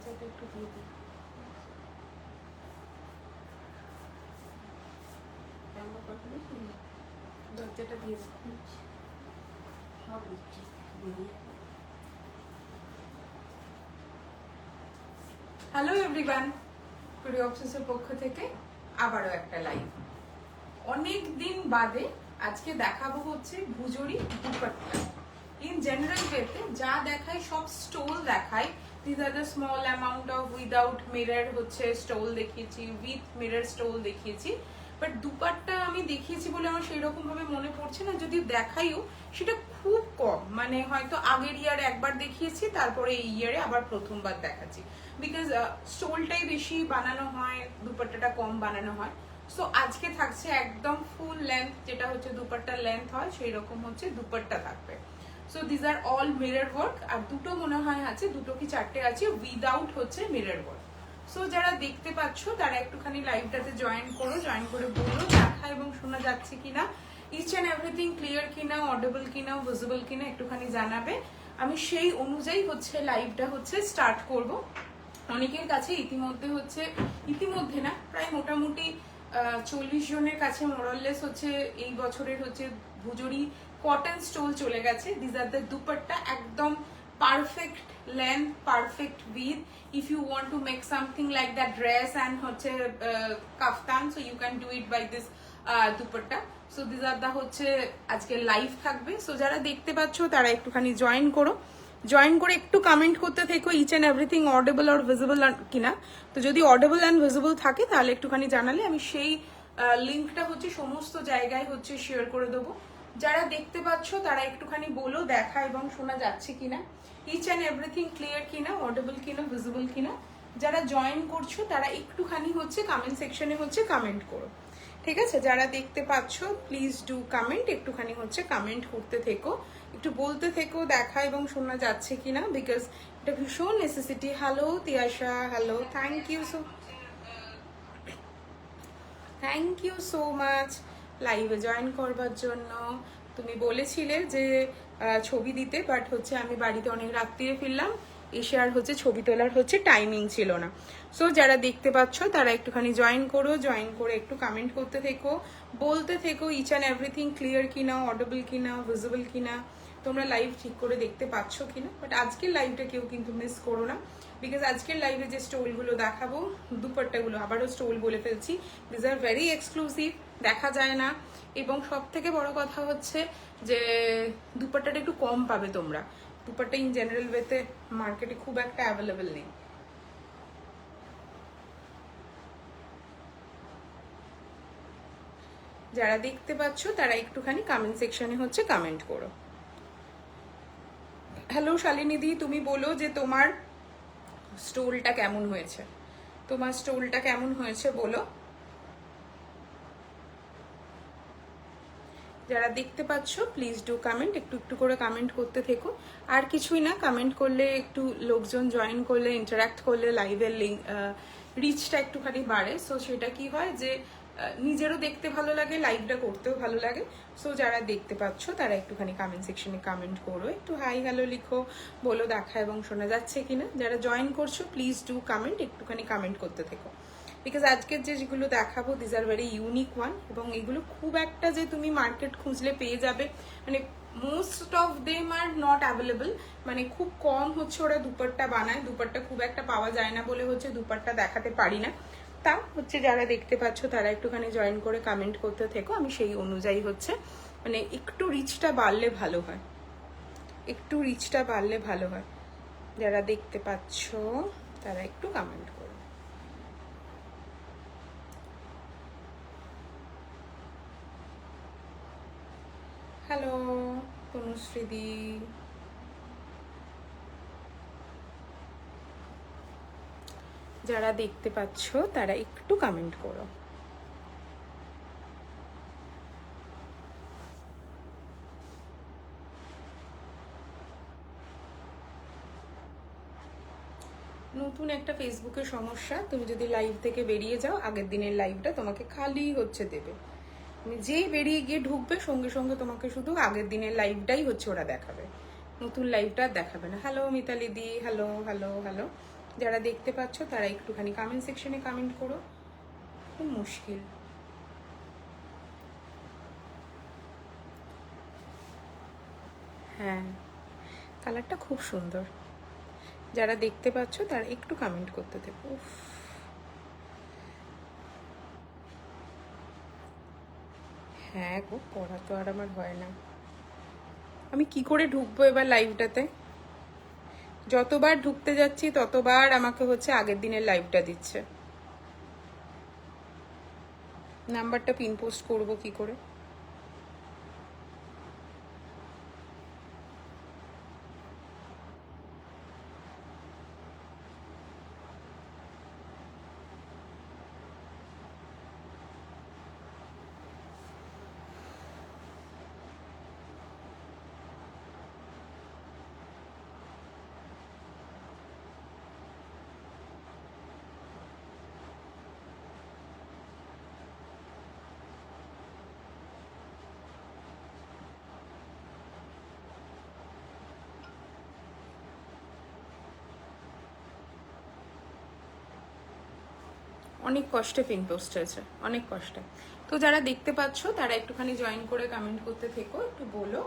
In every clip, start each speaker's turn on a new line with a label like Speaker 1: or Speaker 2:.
Speaker 1: দরজাটা একটু দিয়ে দিই। দরজাটা দিয়ে দিই। সব দিচ্ছি বেরিয়ে। হ্যালো এভরিওয়ান, প্রিয় অবসেসের পক্ষ থেকে আবারও একটা লাইভ। অনেক দিন বাদে আজকে দেখাবো হচ্ছে ভুজুরি দুপাট্টা। ইন জেনারেল ওয়েতে যা দেখায় সব স্টোল দেখায়। This are the small amount of without mirror হচ্ছে স্টোল দেখিয়েছি, উইথ মিরর স্টোল দেখিয়েছি। বাট দুপাট্টা আমি দেখিয়েছি বলে আমার সেই রকম ভাবে মনে পড়ছে না, যদি দেখাইও সেটা খুব কম। মানে হয়তো আগের ইয়ারে একবার দেখিয়েছি, তারপরে এই ইয়ারে আবার প্রথমবার দেখাচ্ছি, বিকজ স্টোলটাই বেশি বানানো হয়, দুপাট্টাটা কম বানানো হয়। সো আজকে থাকছে একদম ফুল লেন্থ, যেটা হচ্ছে দুপাট্টার লেন্থ হয় সেই রকম হচ্ছে দুপাট্টা থাকবে। So this are all mirror work. আর দুটো মনে হয় আছে, দুটো কি চারটে আছে উইদাউট হচ্ছে মিরর ওয়ার্ক। সো যারা দেখতে পাচ্ছ তারা একটুখানি লাইভটাতে জয়েন করো, জয়েন করে বলো দেখা এবং শোনা যাচ্ছে কিনা, ইচ অ্যান্ড এভরিথিং ক্লিয়ার কিনা, অডিবল কিনা, ভিজিবল কিনা একটুখানি জানাবে। আমি সেই অনুযায়ী হচ্ছে লাইভটা হচ্ছে স্টার্ট করব। অনেকের কাছে ইতিমধ্যে না, প্রায় মোটামুটি 40 জনের কাছে মোরাললেস হচ্ছে এই বছরের হচ্ছে ভুজুরি কটন স্টোল চলে গেছে। দিস আর দ্য দুপাট্টা, একদম perfect length, perfect with. If you want to make something like that dress and হচ্ছে kaftan, so you can do it by this dupatta. So this are the হচ্ছে আজকে live থাকবে। So যারা দেখতে পাচ্ছ তারা একটুখানি জয়েন করো, জয়েন করে একটু কমেন্ট করতে থেকো ইচ অ্যান্ড এভরিথিং অডিবল আর ভিজিবল কিনা। তো যদি অডিবল অ্যান্ড ভিজিবল থাকে তাহলে একটুখানি জানালে আমি সেই লিঙ্কটা হচ্ছে সমস্ত জায়গায় হচ্ছে শেয়ার করে দেবো। যারা দেখতে পাচ্ছ তারা একটুখানি বলো দেখা এবং শোনা যাচ্ছে কিনা, ইচ অ্যান্ড এভরিথিং ক্লিয়ার কিনা, অডিবল কিনা, ভিজিবল কিনা। যারা জয়েন করছো তারা একটুখানি হচ্ছে কমেন্ট সেকশনে হচ্ছে কমেন্ট করো, ঠিক আছে? যারা দেখতে পাচ্ছ প্লিজ ডু কমেন্ট, একটুখানি হচ্ছে কমেন্ট করতে থেকো, একটু বলতে থেকো দেখা এবং শোনা যাচ্ছে কিনা, বিকজ এটা ভীষণ necessity. Hello Tiasha, hello, thank you so much লাইভে জয়েন করবার জন্য। তুমি বলেছিলে যে ছবি দিতে, বাট হচ্ছে আমি বাড়িতে অনেক রাত্রিরে ফিরলাম, এসে আর হচ্ছে ছবি তোলার হচ্ছে টাইমিং ছিল না। সো যারা দেখতে পাচ্ছ তারা একটুখানি জয়েন করো, জয়েন করে একটু কমেন্ট করতে থেকো, বলতে থেকো ইচ অ্যান্ড এভরিথিং ক্লিয়ার কিনা, অডিবল কিনা, ভিজিবল কিনা, তোমরা লাইভ ঠিক করে দেখতে পাচ্ছ কিনা। বাট আজকের লাইভটা কেউ কিন্তু মিস করো না, বিকজ আজকের লাইভে যে স্টোলগুলো দেখাবো, দুপাট্টাগুলো, আবারও স্টোল বলে ফেলছি, দিস আর ভেরি এক্সক্লুসিভ, দেখা যায় না। এবং সব থেকে বড় কথা হচ্ছে যে দুপাট্টাটা একটু কম পাবে তোমরা। দুপাট্টা ইন জেনারেল ওয়েতে মার্কেটে খুব একটা অ্যাভেলেবেল নেই। যারা দেখতে পাচ্ছ তারা একটুখানি কমেন্ট সেকশনে হচ্ছে কমেন্ট করো। হ্যালো শালিনীদি, তুমি বলো যে তোমার স্টোলটা কেমন হয়েছে, তোমার স্টোলটা কেমন হয়েছে বলো। যারা দেখতে পাচ্ছ প্লিজ ডু কমেন্ট, একটু একটু করে কমেন্ট করতে থেকো। আর কিছুই না, কমেন্ট করলে, একটু লোকজন জয়েন করলে, ইন্টারাক্ট করলে লাইভের লিঙ্ক রিচটা একটুখানি বাড়ে। সো সেটা কি হয় যে নিজেরও দেখতে ভালো লাগে, লাইভটা করতেও ভালো লাগে। সো যারা দেখতে পাচ্ছ তারা একটুখানি কমেন্ট সেকশনে কমেন্ট করো, একটু হাই হ্যালো লিখো, বলো দেখা এবং শোনা যাচ্ছে কিনা। যারা জয়েন করছো প্লিজ ডু কমেন্ট, একটুখানি কমেন্ট করতে থেকো, বিকজ আজকের যেগুলো দেখাবো this are very unique one. এবং এগুলো খুব একটা যে তুমি মার্কেট খুঁজলে পেয়ে যাবে, মানে most of them are not available. মানে খুব কম হচ্ছে ওরা দুপাট্টা বানায়, দুপাট্টা খুব একটা পাওয়া যায় না বলে হচ্ছে দুপাট্টা দেখাতে পারি না। তা হচ্ছে যারা দেখতে পাচ্ছ তারা একটুখানি জয়েন করে কমেন্ট করতে থেকো, আমি সেই অনুযায়ী হচ্ছে মানে একটু রিচটা বাড়লে ভালো হয়, একটু রিচটা বাড়লে ভালো হয়। যারা দেখতে পাচ্ছ তারা একটু কমেন্ট করো। হ্যালো তনুশ্রীদি, যারা দেখতে পাচ্ছ তারা একটু কমেন্ট করো। নতুন একটা ফেসবুকের সমস্যা, তুমি যদি লাইভ থেকে বেরিয়ে যাও আগের দিনের লাইভটা তোমাকে খালি হচ্ছে দেবে, তুমি যেই বেরিয়ে গিয়ে ঢুকবে সঙ্গে সঙ্গে তোমাকে শুধু আগের দিনের লাইভটাই হচ্ছে ওরা দেখাবে, নতুন লাইভটা দেখাবে না। হ্যালো মিতালি দি, হ্যালো হ্যালো হ্যালো, যারা দেখতে পাচ্ছ তারা একটুখানি কমেন্ট সেকশনে কমেন্ট করো। খুব মুশকিল। হ্যাঁ, কালারটা খুব সুন্দর। যারা দেখতে পাচ্ছ তারা একটু কমেন্ট করতে থেকো। হ্যাঁ গো, পড়া তো আর আমার হয় না। আমি কি করে ঢুকবো এবার লাইভটাতে? যতবার ঢুকতে যাচ্ছি ততবার আমাকে হচ্ছে আগের দিনের লাইভটা দিচ্ছে। নাম্বারটা পিন পোস্ট করবো কি করে? অনেক কষ্টে পিন পোস্ট হয়েছে, অনেক কষ্টে। তো যারা দেখতে পাচ্ছ তারা একটুখানি জয়েন করে কমেন্ট করতে থেকো, একটু বলো,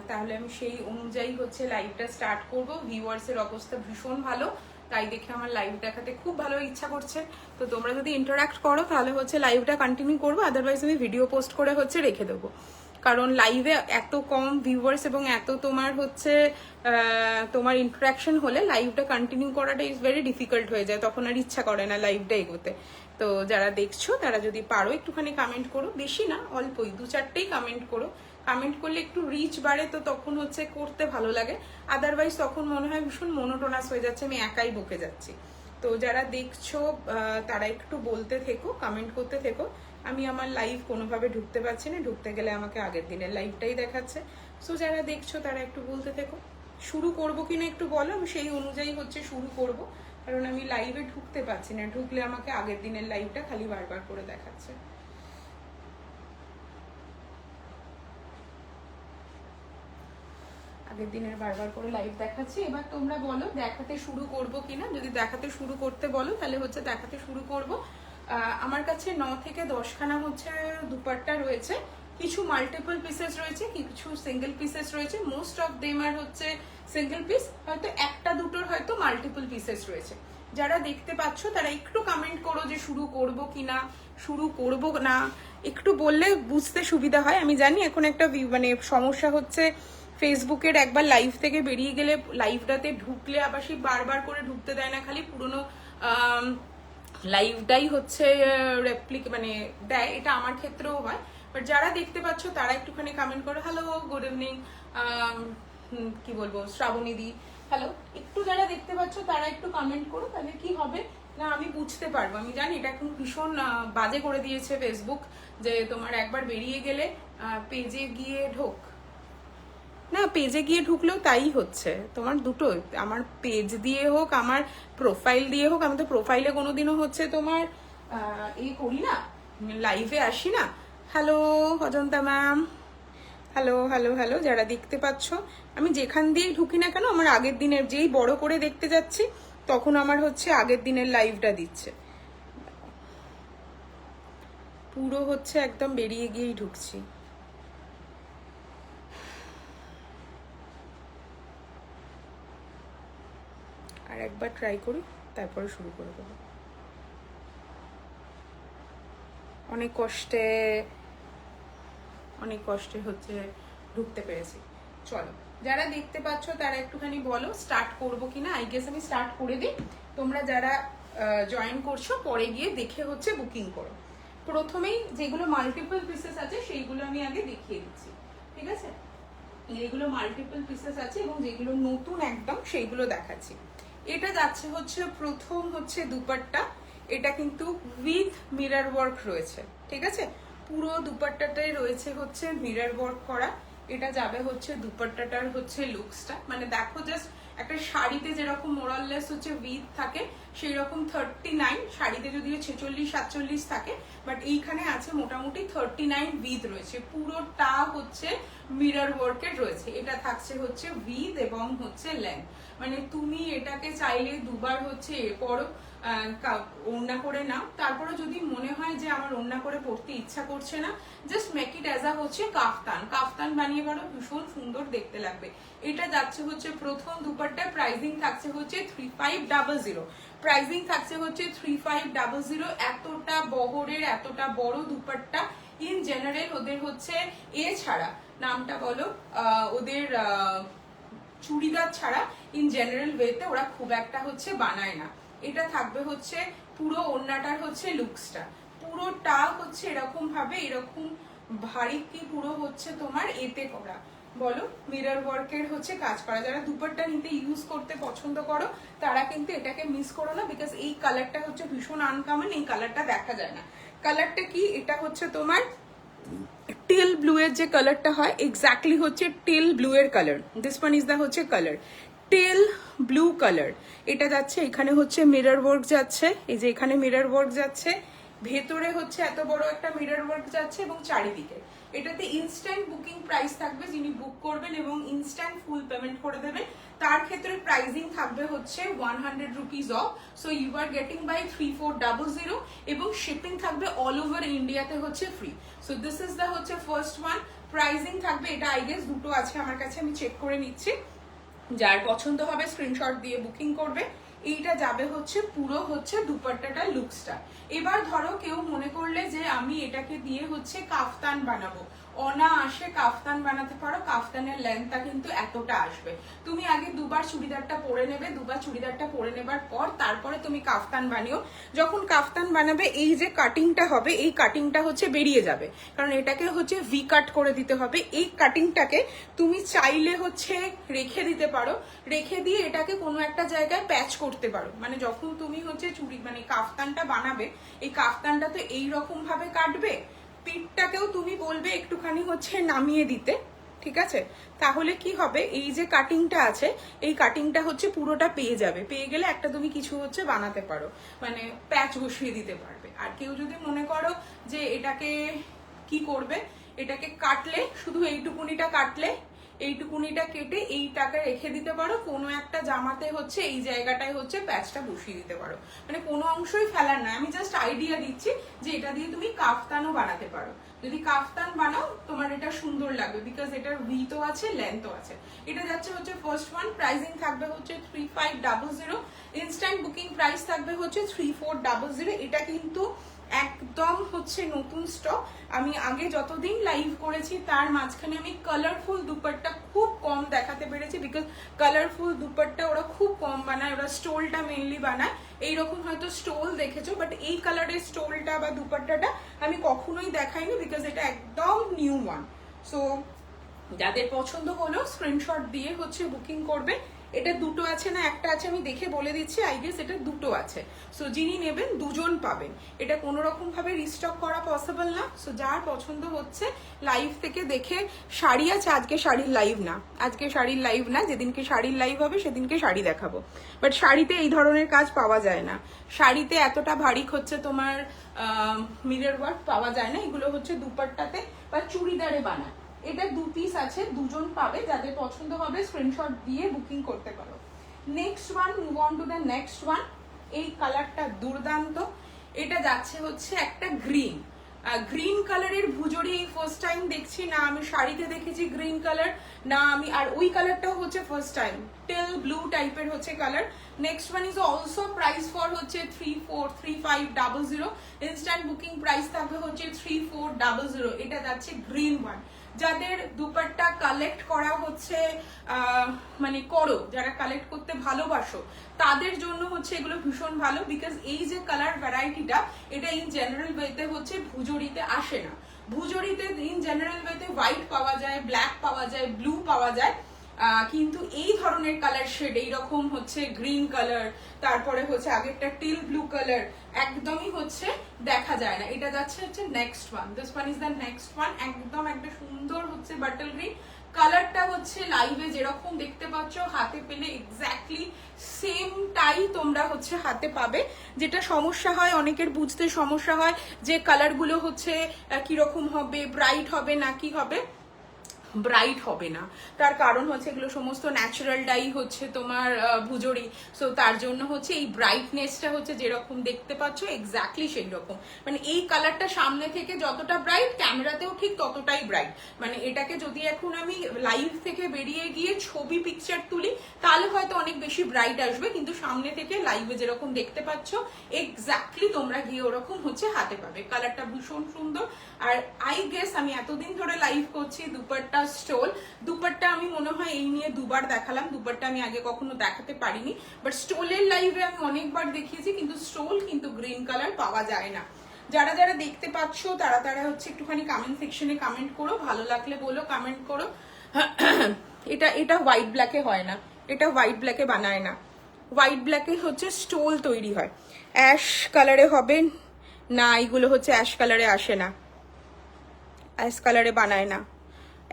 Speaker 1: তাহলে আমি সেই অনুযায়ী হচ্ছে লাইভটা স্টার্ট করব। ভিউয়ার্সের অবস্থা ভীষণ ভালো, তাই দেখে আমার লাইভ দেখাতে খুব ভালো ইচ্ছা করছে। তো তোমরা যদি ইন্টারাক্ট করো তাহলে হচ্ছে লাইভটা কন্টিনিউ করবো, আদারওয়াইজ আমি ভিডিও পোস্ট করে হচ্ছে রেখে দেবো। কারণ লাইভে এত কম ভিউয়ার্স এবং এত তোমার হচ্ছে তোমার ইন্টারাকশন হলে লাইভটা কন্টিনিউ করাটা ইজ ভেরি ডিফিকাল্ট হয়ে যায়, তখন আর ইচ্ছা করে না লাইভটা এগোতে। তো যারা দেখছো তারা যদি পারো একটুখানি কমেন্ট করো, বেশি না, অল্পই 2-4টেই কমেন্ট করো। কমেন্ট করলে একটু রিচ বাড়ে, তো তখন হচ্ছে করতে ভালো লাগে। আদারওয়াইজ তখন মনে হয় ভীষণ মনোটোনাস হয়ে যাচ্ছে, আমি একাই বকে যাচ্ছি। তো যারা দেখছো তারা একটু বলতে থেকো, কমেন্ট করতে থেকো। আমি আমার লাইভ কোনোভাবে ঢুকতে পারছি না, ঢুকতে গেলে আমাকে আগের দিনের লাইভটাই দেখাচ্ছে। সো যারা দেখছো তারা একটু বলতে থেকো। শুরু করবো কিনা একটু বলো, আমি সেই অনুযায়ী হচ্ছে শুরু করব। কারণ আমি লাইভে ঢুকতে পারছি না, ঢুকলে আমাকে আগের দিনের লাইভটা খালি বারবার করে দেখাচ্ছে। আগের দিনের বারবার করে লাইভ দেখাচ্ছি। এবার তোমরা বলো দেখাতে শুরু করব কিনা। যদি দেখাতে শুরু করতে বলো তাহলে হচ্ছে দেখাতে শুরু করব। আমার কাছে 9 থেকে 10খানা হচ্ছে দুপাট্টা রয়েছে। কিছু মাল্টিপল পিসেস রয়েছে, কিছু সিঙ্গেল পিসেস রয়েছে। মোস্ট অফ দেম আর হচ্ছে সিঙ্গেল পিস, হয়তো একটা দুটোর হয়তো মাল্টিপল পিসেস রয়েছে। যারা দেখতে পাচ্ছ তারা একটু কমেন্ট করো যে শুরু করব কিনা, শুরু করব না, একটু বললে বুঝতে সুবিধা হয়। আমি জানি এখন একটা মানে সমস্যা হচ্ছে, ফেসবুকের একবার লাইভ থেকে বেরিয়ে গেলে লাইভটাতে ঢুকলে আবার সেই বারবার করে ঢুকতে দেয় না, খালি পুরোনো লাইভটাই হচ্ছে মানে দেয়। এটা আমার ক্ষেত্রেও হয়। বাট যারা দেখতে পাচ্ছ তারা একটুখানি কমেন্ট করো। হ্যালো, গুড ইভিনিং, কি বলবো, শ্রাবণী দি, হ্যালো। একটু যারা দেখতে পাচ্ছ তারা একটু কমেন্ট করো, তাহলে কি হবে না আমি বুঝতে পারবো। আমি জানি এটা এখন ভীষণ বাজে করে দিয়েছে ফেসবুক, যে তোমার একবার বেরিয়ে গেলে পেজে গিয়ে ঢোক না, পেজে গিয়ে ঢুকলেও তাই হচ্ছে তোমার দুটো, আমার পেজ দিয়ে হোক আমার প্রোফাইল দিয়ে হোক। আমি তো প্রোফাইলে কোনোদিনও হচ্ছে তোমার করি না, লাইভে আসি না। Hello Ajanta ma'am, hello hello hello. যারা দেখতে পাচ্ছ, আমি যেখান দিয়েই ঢুকি না কেন আমার আগের দিনের, যেই বড় করে দেখতে যাচ্ছি তখন আমার হচ্ছে আগের দিনের লাইভটা দিচ্ছে। পুরো হচ্ছে একদম বেরিয়ে গিয়েই ঢুকছি। আর একবার ট্রাই করি, তারপরে শুরু করে দেবো। অনেক কষ্টে হচ্ছে ঢুকতে পেরেছি। চলো, যারা দেখতে পাচ্ছ তারা একটুখানি বলো স্টার্ট করবো কিনা। আই গেস আমি স্টার্ট করে দিই। তোমরা যারা জয়েন করছো পরে গিয়ে দেখে হচ্ছে বুকিং করো। প্রথমেই যেগুলো মাল্টিপল পিসেস আছে সেইগুলো আমি আগে দেখিয়ে দিচ্ছি, ঠিক আছে? যেগুলো মাল্টিপল পিসেস আছে এবং যেগুলো নতুন একদম সেইগুলো দেখাচ্ছি। এটা যাচ্ছে হচ্ছে প্রথম হচ্ছে দুপাট্টা। এটা কিন্তু উইথ মিরর ওয়ার্ক রয়েছে, ঠিক আছে? পুরো দুপাট্টাটাই রয়েছে হচ্ছে মিরর ওয়ার্ক করা। এটা যাবে হচ্ছে দুপাট্টাটার হচ্ছে লুকসটা, মানে দেখো জাস্ট একটা শাড়িতে যেরকম মোরাললেস হচ্ছে উইথ থাকে সেই রকম 39, শাড়িতে যদিও 46-47 থাকে, বাট এইখানে আছে মোটামুটি 39 উইথ রয়েছে। পুরোটা হচ্ছে মিরর ওয়ার্কের রয়েছে। এটা থাকছে হচ্ছে উইথ এবং হচ্ছে লেন্থ, মানে তুমি এটাকে চাইলে দুবার হচ্ছে এরপরও ওড়না করে নাও। তারপরে যদি মনে হয় যে আমার ওড়না করে পড়তে ইচ্ছা করছে না, just make it as a হচ্ছে কাফতান বানিয়ে পারো, ভীষণ সুন্দর দেখতে লাগবে। এটা যাচ্ছে হচ্ছে প্রথম দুপাট্টা, প্রাইসিং থাকছে হচ্ছে 3500, প্রাইসিং থাকছে হচ্ছে 3500। এতটা বহরের এতটা বড় দুপাট্টা ইন জেনারেল ওদের হচ্ছে ছাড়া, নামটা বলো, ওদের চুড়িদার ছাড়া ইন জেনারেল ওয়েতে ওরা খুব একটা হচ্ছে বানায় না। এটা থাকবে হচ্ছে পুরো ওড়নাটার হচ্ছে লুকসটা, পুরোটা হচ্ছে এরকম ভাবে, এরকম ভারী কি পুরো হচ্ছে তোমার এতে করা, বলো মিরর ওয়ার্কের হচ্ছে কাজ করা। যারা দুপাট্টা নিতে ইউজ করতে পছন্দ করো তারা কিন্তু এটাকে মিস করো না, বিকজ এই কালারটা হচ্ছে ভীষণ আনকমন, এই কালারটা দেখা যায় না। কালারটা কি, এটা হচ্ছে তোমার টেল ব্লু এর যে কালারটা হয়, এক্স্যাক্টলি হচ্ছে টেল ব্লু এর colour. This one is the হচ্ছে কালার টেল ব্লু কালার। এটা যাচ্ছে, এখানে হচ্ছে মিরর ওয়ার্ক যাচ্ছে, এই যে এখানে মিরর ওয়ার্ক যাচ্ছে, ভেতরে হচ্ছে এত বড় একটা মিরর ওয়ার্ক যাচ্ছে এবং চারিদিকে। এটাতে ইনস্ট্যান্ট বুকিং প্রাইস থাকবে, যিনি বুক করবেন এবং ইনস্ট্যান্ট ফুল পেমেন্ট করে দেবেন তার ক্ষেত্রে প্রাইসিং থাকবে হচ্ছে 100 rupees off. So you are getting by 3400 এবং শিপিং থাকবে অল ওভার ইন্ডিয়াতে হচ্ছে free. So this is the হচ্ছে ফার্স্ট ওয়ান। প্রাইসিং থাকবে, এটা আই গেস দুটো আছে আমার কাছে, আমি চেক করে নিচ্ছি। যার পছন্দ হবে স্ক্রিনশট দিয়ে বুকিং করবে। এইটা যাবে হচ্ছে পুরো হচ্ছে দুপাট্টাটার লুকসটা। এবার ধরো কেউ মনে করলে যে আমি এটাকে দিয়ে হচ্ছে কাফতান বানাবো, অনায়াসে কাফতান বানাতে পারো। কাফতানের লেন্থটা কিন্তু এতটা আসবে, তুমি আগে দুবার চুড়িদারটা পরে নেবে, দুবার চুড়িদারটা পরে নেবার পর তারপরে তুমি কাফতান বানিও। যখন কাফতান বানাবে এই যে কাটিংটা হবে, এই কাটিংটা হচ্ছে বেরিয়ে যাবে, কারণ এটাকে হচ্ছে ভি কাট করে দিতে হবে। এই কাটিংটাকে তুমি চাইলে হচ্ছে রেখে দিতে পারো, রেখে দিয়ে এটাকে কোনো একটা জায়গায় প্যাচ করতে পারো। মানে যখন তুমি হচ্ছে চুড়ি মানে কাফতানটা বানাবে, এই কাফতানটা তো এইরকম ভাবে কাটবে, পিঠটাকেও তুমি বলবে একটুখানি হচ্ছে নামিয়ে দিতে, ঠিক আছে? তাহলে কি হবে, এই যে কাটিংটা আছে এই কাটিংটা হচ্ছে পুরোটা পেয়ে যাবে, পেয়ে গেলে একটা তুমি কিছু হচ্ছে বানাতে পারো, মানে প্যাচ বসিয়ে দিতে পারবে। আর কেউ যদি মনে করো যে এটাকে কি করবে, এটাকে কাটলে শুধু এইটুকুনিটা কাটলে, এইটুকুনিটা কেটে এইটাকে রেখে দিতে পারো, কোনো একটা জামাতে হচ্ছে এই জায়গাটায় হচ্ছে প্যাচটা বসিয়ে দিতে পারো, মানে কোনো অংশই ফেলার না। আমি জাস্ট আইডিয়া দিচ্ছি যে এটা দিয়ে তুমি কাফতানও বানাতে পারো। যদি কাফতান বানাও তোমার এটা সুন্দর লাগবে, বিকজ এটার উইথও আছে লেন্থও আছে। এটা যাচ্ছে হচ্ছে ফার্স্ট ওয়ান, প্রাইসিং থাকবে হচ্ছে 3500, ইনস্ট্যান্ট বুকিং প্রাইস থাকবে হচ্ছে 3400। এটা কিন্তু একদম হচ্ছে নতুন স্টক। আমি আগে যতদিন লাইভ করেছি তার মাঝখানে আমি কালারফুল দুপাট্টা খুব কম দেখাতে পেরেছি, বিকজ কালারফুল দুপাট্টা ওরা খুব কম বানায়, ওরা স্টোলটা মেইনলি বানায়। এইরকম হয়তো স্টোল দেখেছো, বাট এই কালারের স্টোলটা বা দুপাট্টাটা আমি কখনোই দেখাইনি, বিকজ এটা একদম নিউ ওয়ান। সো যাদের পছন্দ হলো স্ক্রিনশট দিয়ে হচ্ছে বুকিং করবে। এটা দুটো আছে না একটা আছে, আমি দেখে বলে দিচ্ছি, আই গেস এটা দুটো আছে। সো যিনি নেবেন দুজন পাবেন, এটা কোনো রকম ভাবে রিস্টক করা পসিবল না। সো যার পছন্দ হচ্ছে লাইভ থেকে দেখে, শাড়ি আছে, আজকে শাড়ির লাইভ না, আজকে শাড়ির লাইভ না, যেদিনকে শাড়ির লাইভ হবে সেদিনকে শাড়ি দেখাবো। বাট শাড়িতে এই ধরনের কাজ পাওয়া যায় না, শাড়িতে এতটা ভারী হচ্ছে তোমার মিরর ওয়ার্ক পাওয়া যায় না, এগুলো হচ্ছে দুপাট্টাতে বা চুড়িদারে বানায়। এটা দু পিস আছে, দুজন পাবে, যাদের পছন্দ হবে স্ক্রিনশট দিয়ে বুকিং করতে পারো। Next one, move on to the next one. এই কালারটা দুর্দান্ত, এটা যাচ্ছে হচ্ছে একটা গ্রিন, গ্রিন কালারের ভুজড়ি এই ফার্স্ট টাইম দেখছি, না আমি শাড়িতে দেখেছি গ্রিন কালার, না আমি, আর ওই কালারটাও হচ্ছে ফার্স্ট টাইম, টেল ব্লু টাইপের হচ্ছে colour. Next one is also price for হচ্ছে 3500, ইনস্ট্যান্ট বুকিং প্রাইস থাকবে হচ্ছে 3400। এটা যাচ্ছে গ্রিন ওয়ান। যাদের দুপাট্টা কালেক্ট করা হচ্ছে মানে করো, যারা কালেক্ট করতে ভালোবাসো তাদের জন্য হচ্ছে এগুলো ভীষণ ভালো, বিকজ এই যে কালার ভ্যারাইটিটা এটা ইন জেনারেল ওয়েতে হচ্ছে ভুজড়িতে আসে না। ভুজড়িতে ইন জেনারেল ওয়েতে হোয়াইট পাওয়া যায়, ব্ল্যাক পাওয়া যায়, ব্লু পাওয়া যায়, কিন্তু এই ধরনের কালার শেড এইরকম হচ্ছে গ্রিন কালার, তারপরে হচ্ছে আগেরটা টিল ব্লু কালার, একদমই হচ্ছে দেখা যায় না। এটা যাচ্ছে হচ্ছে next one, this one is the next one. একদম একটা সুন্দর হচ্ছে বাটল গ্রিন, কালারটা হচ্ছে লাইভে যেরকম দেখতে পাচ্ছ হাতে পেলে এক্স্যাক্টলি সেমটাই তোমরা হচ্ছে হাতে পাবে। যেটা সমস্যা হয়, অনেকের বুঝতে সমস্যা হয় যে কালারগুলো হচ্ছে কিরকম হবে, ব্রাইট হবে না কি হবে, ব্রাইট হবে না। তার কারণ হচ্ছে এগুলো সমস্ত ন্যাচারাল ডাই হচ্ছে তোমার ভুজরি, সো তার জন্য হচ্ছে এই ব্রাইটনেসটা হচ্ছে যেরকম দেখতে পাচ্ছ এক্স্যাক্টলি সেই রকম। মানে এই কালারটা সামনে থেকে যতটা ব্রাইট, ক্যামেরাতেও ঠিক ততটাই ব্রাইট। মানে এটাকে যদি এখন আমি লাইভ থেকে বেরিয়ে গিয়ে ছবি পিকচার তুলি তাহলে হয়তো অনেক বেশি ব্রাইট আসবে, কিন্তু সামনে থেকে লাইভে যেরকম দেখতে পাচ্ছ এক্স্যাক্টলি তোমরা গিয়ে ওরকম হচ্ছে হাতে পাবে। কালারটা ভীষণ সুন্দর। আর আই গেস আমি এতদিন ধরে লাইভ করছি, দুপাট্টা স্টোল, দুপাট্টা আমি মনে হয় এই নিয়ে দুবার দেখালাম, দুপাট্টা আমি আগে কখনো দেখাতে পারিনি, বাট স্টোলের লাইভে আমি অনেকবার দেখিয়েছি, কিন্তু স্টোল কিন্তু গ্রিন কালার পাওয়া যায় না। যারা যারা দেখতে পাচ্ছ তারা তারা হচ্ছে একটুখানি কমেন্ট সেকশনে কমেন্ট করো, ভালো লাগলে বলো, কমেন্ট করো। এটা হোয়াইট ব্ল্যাকে হয় না, এটা হোয়াইট ব্ল্যাকে বানায় না, হোয়াইট ব্ল্যাকে হচ্ছে স্টোল তৈরি হয়। অ্যাশ কালারে হবে না, এইগুলো হচ্ছে অ্যাশ কালারে আসে না, অ্যাশ কালারে বানায় না।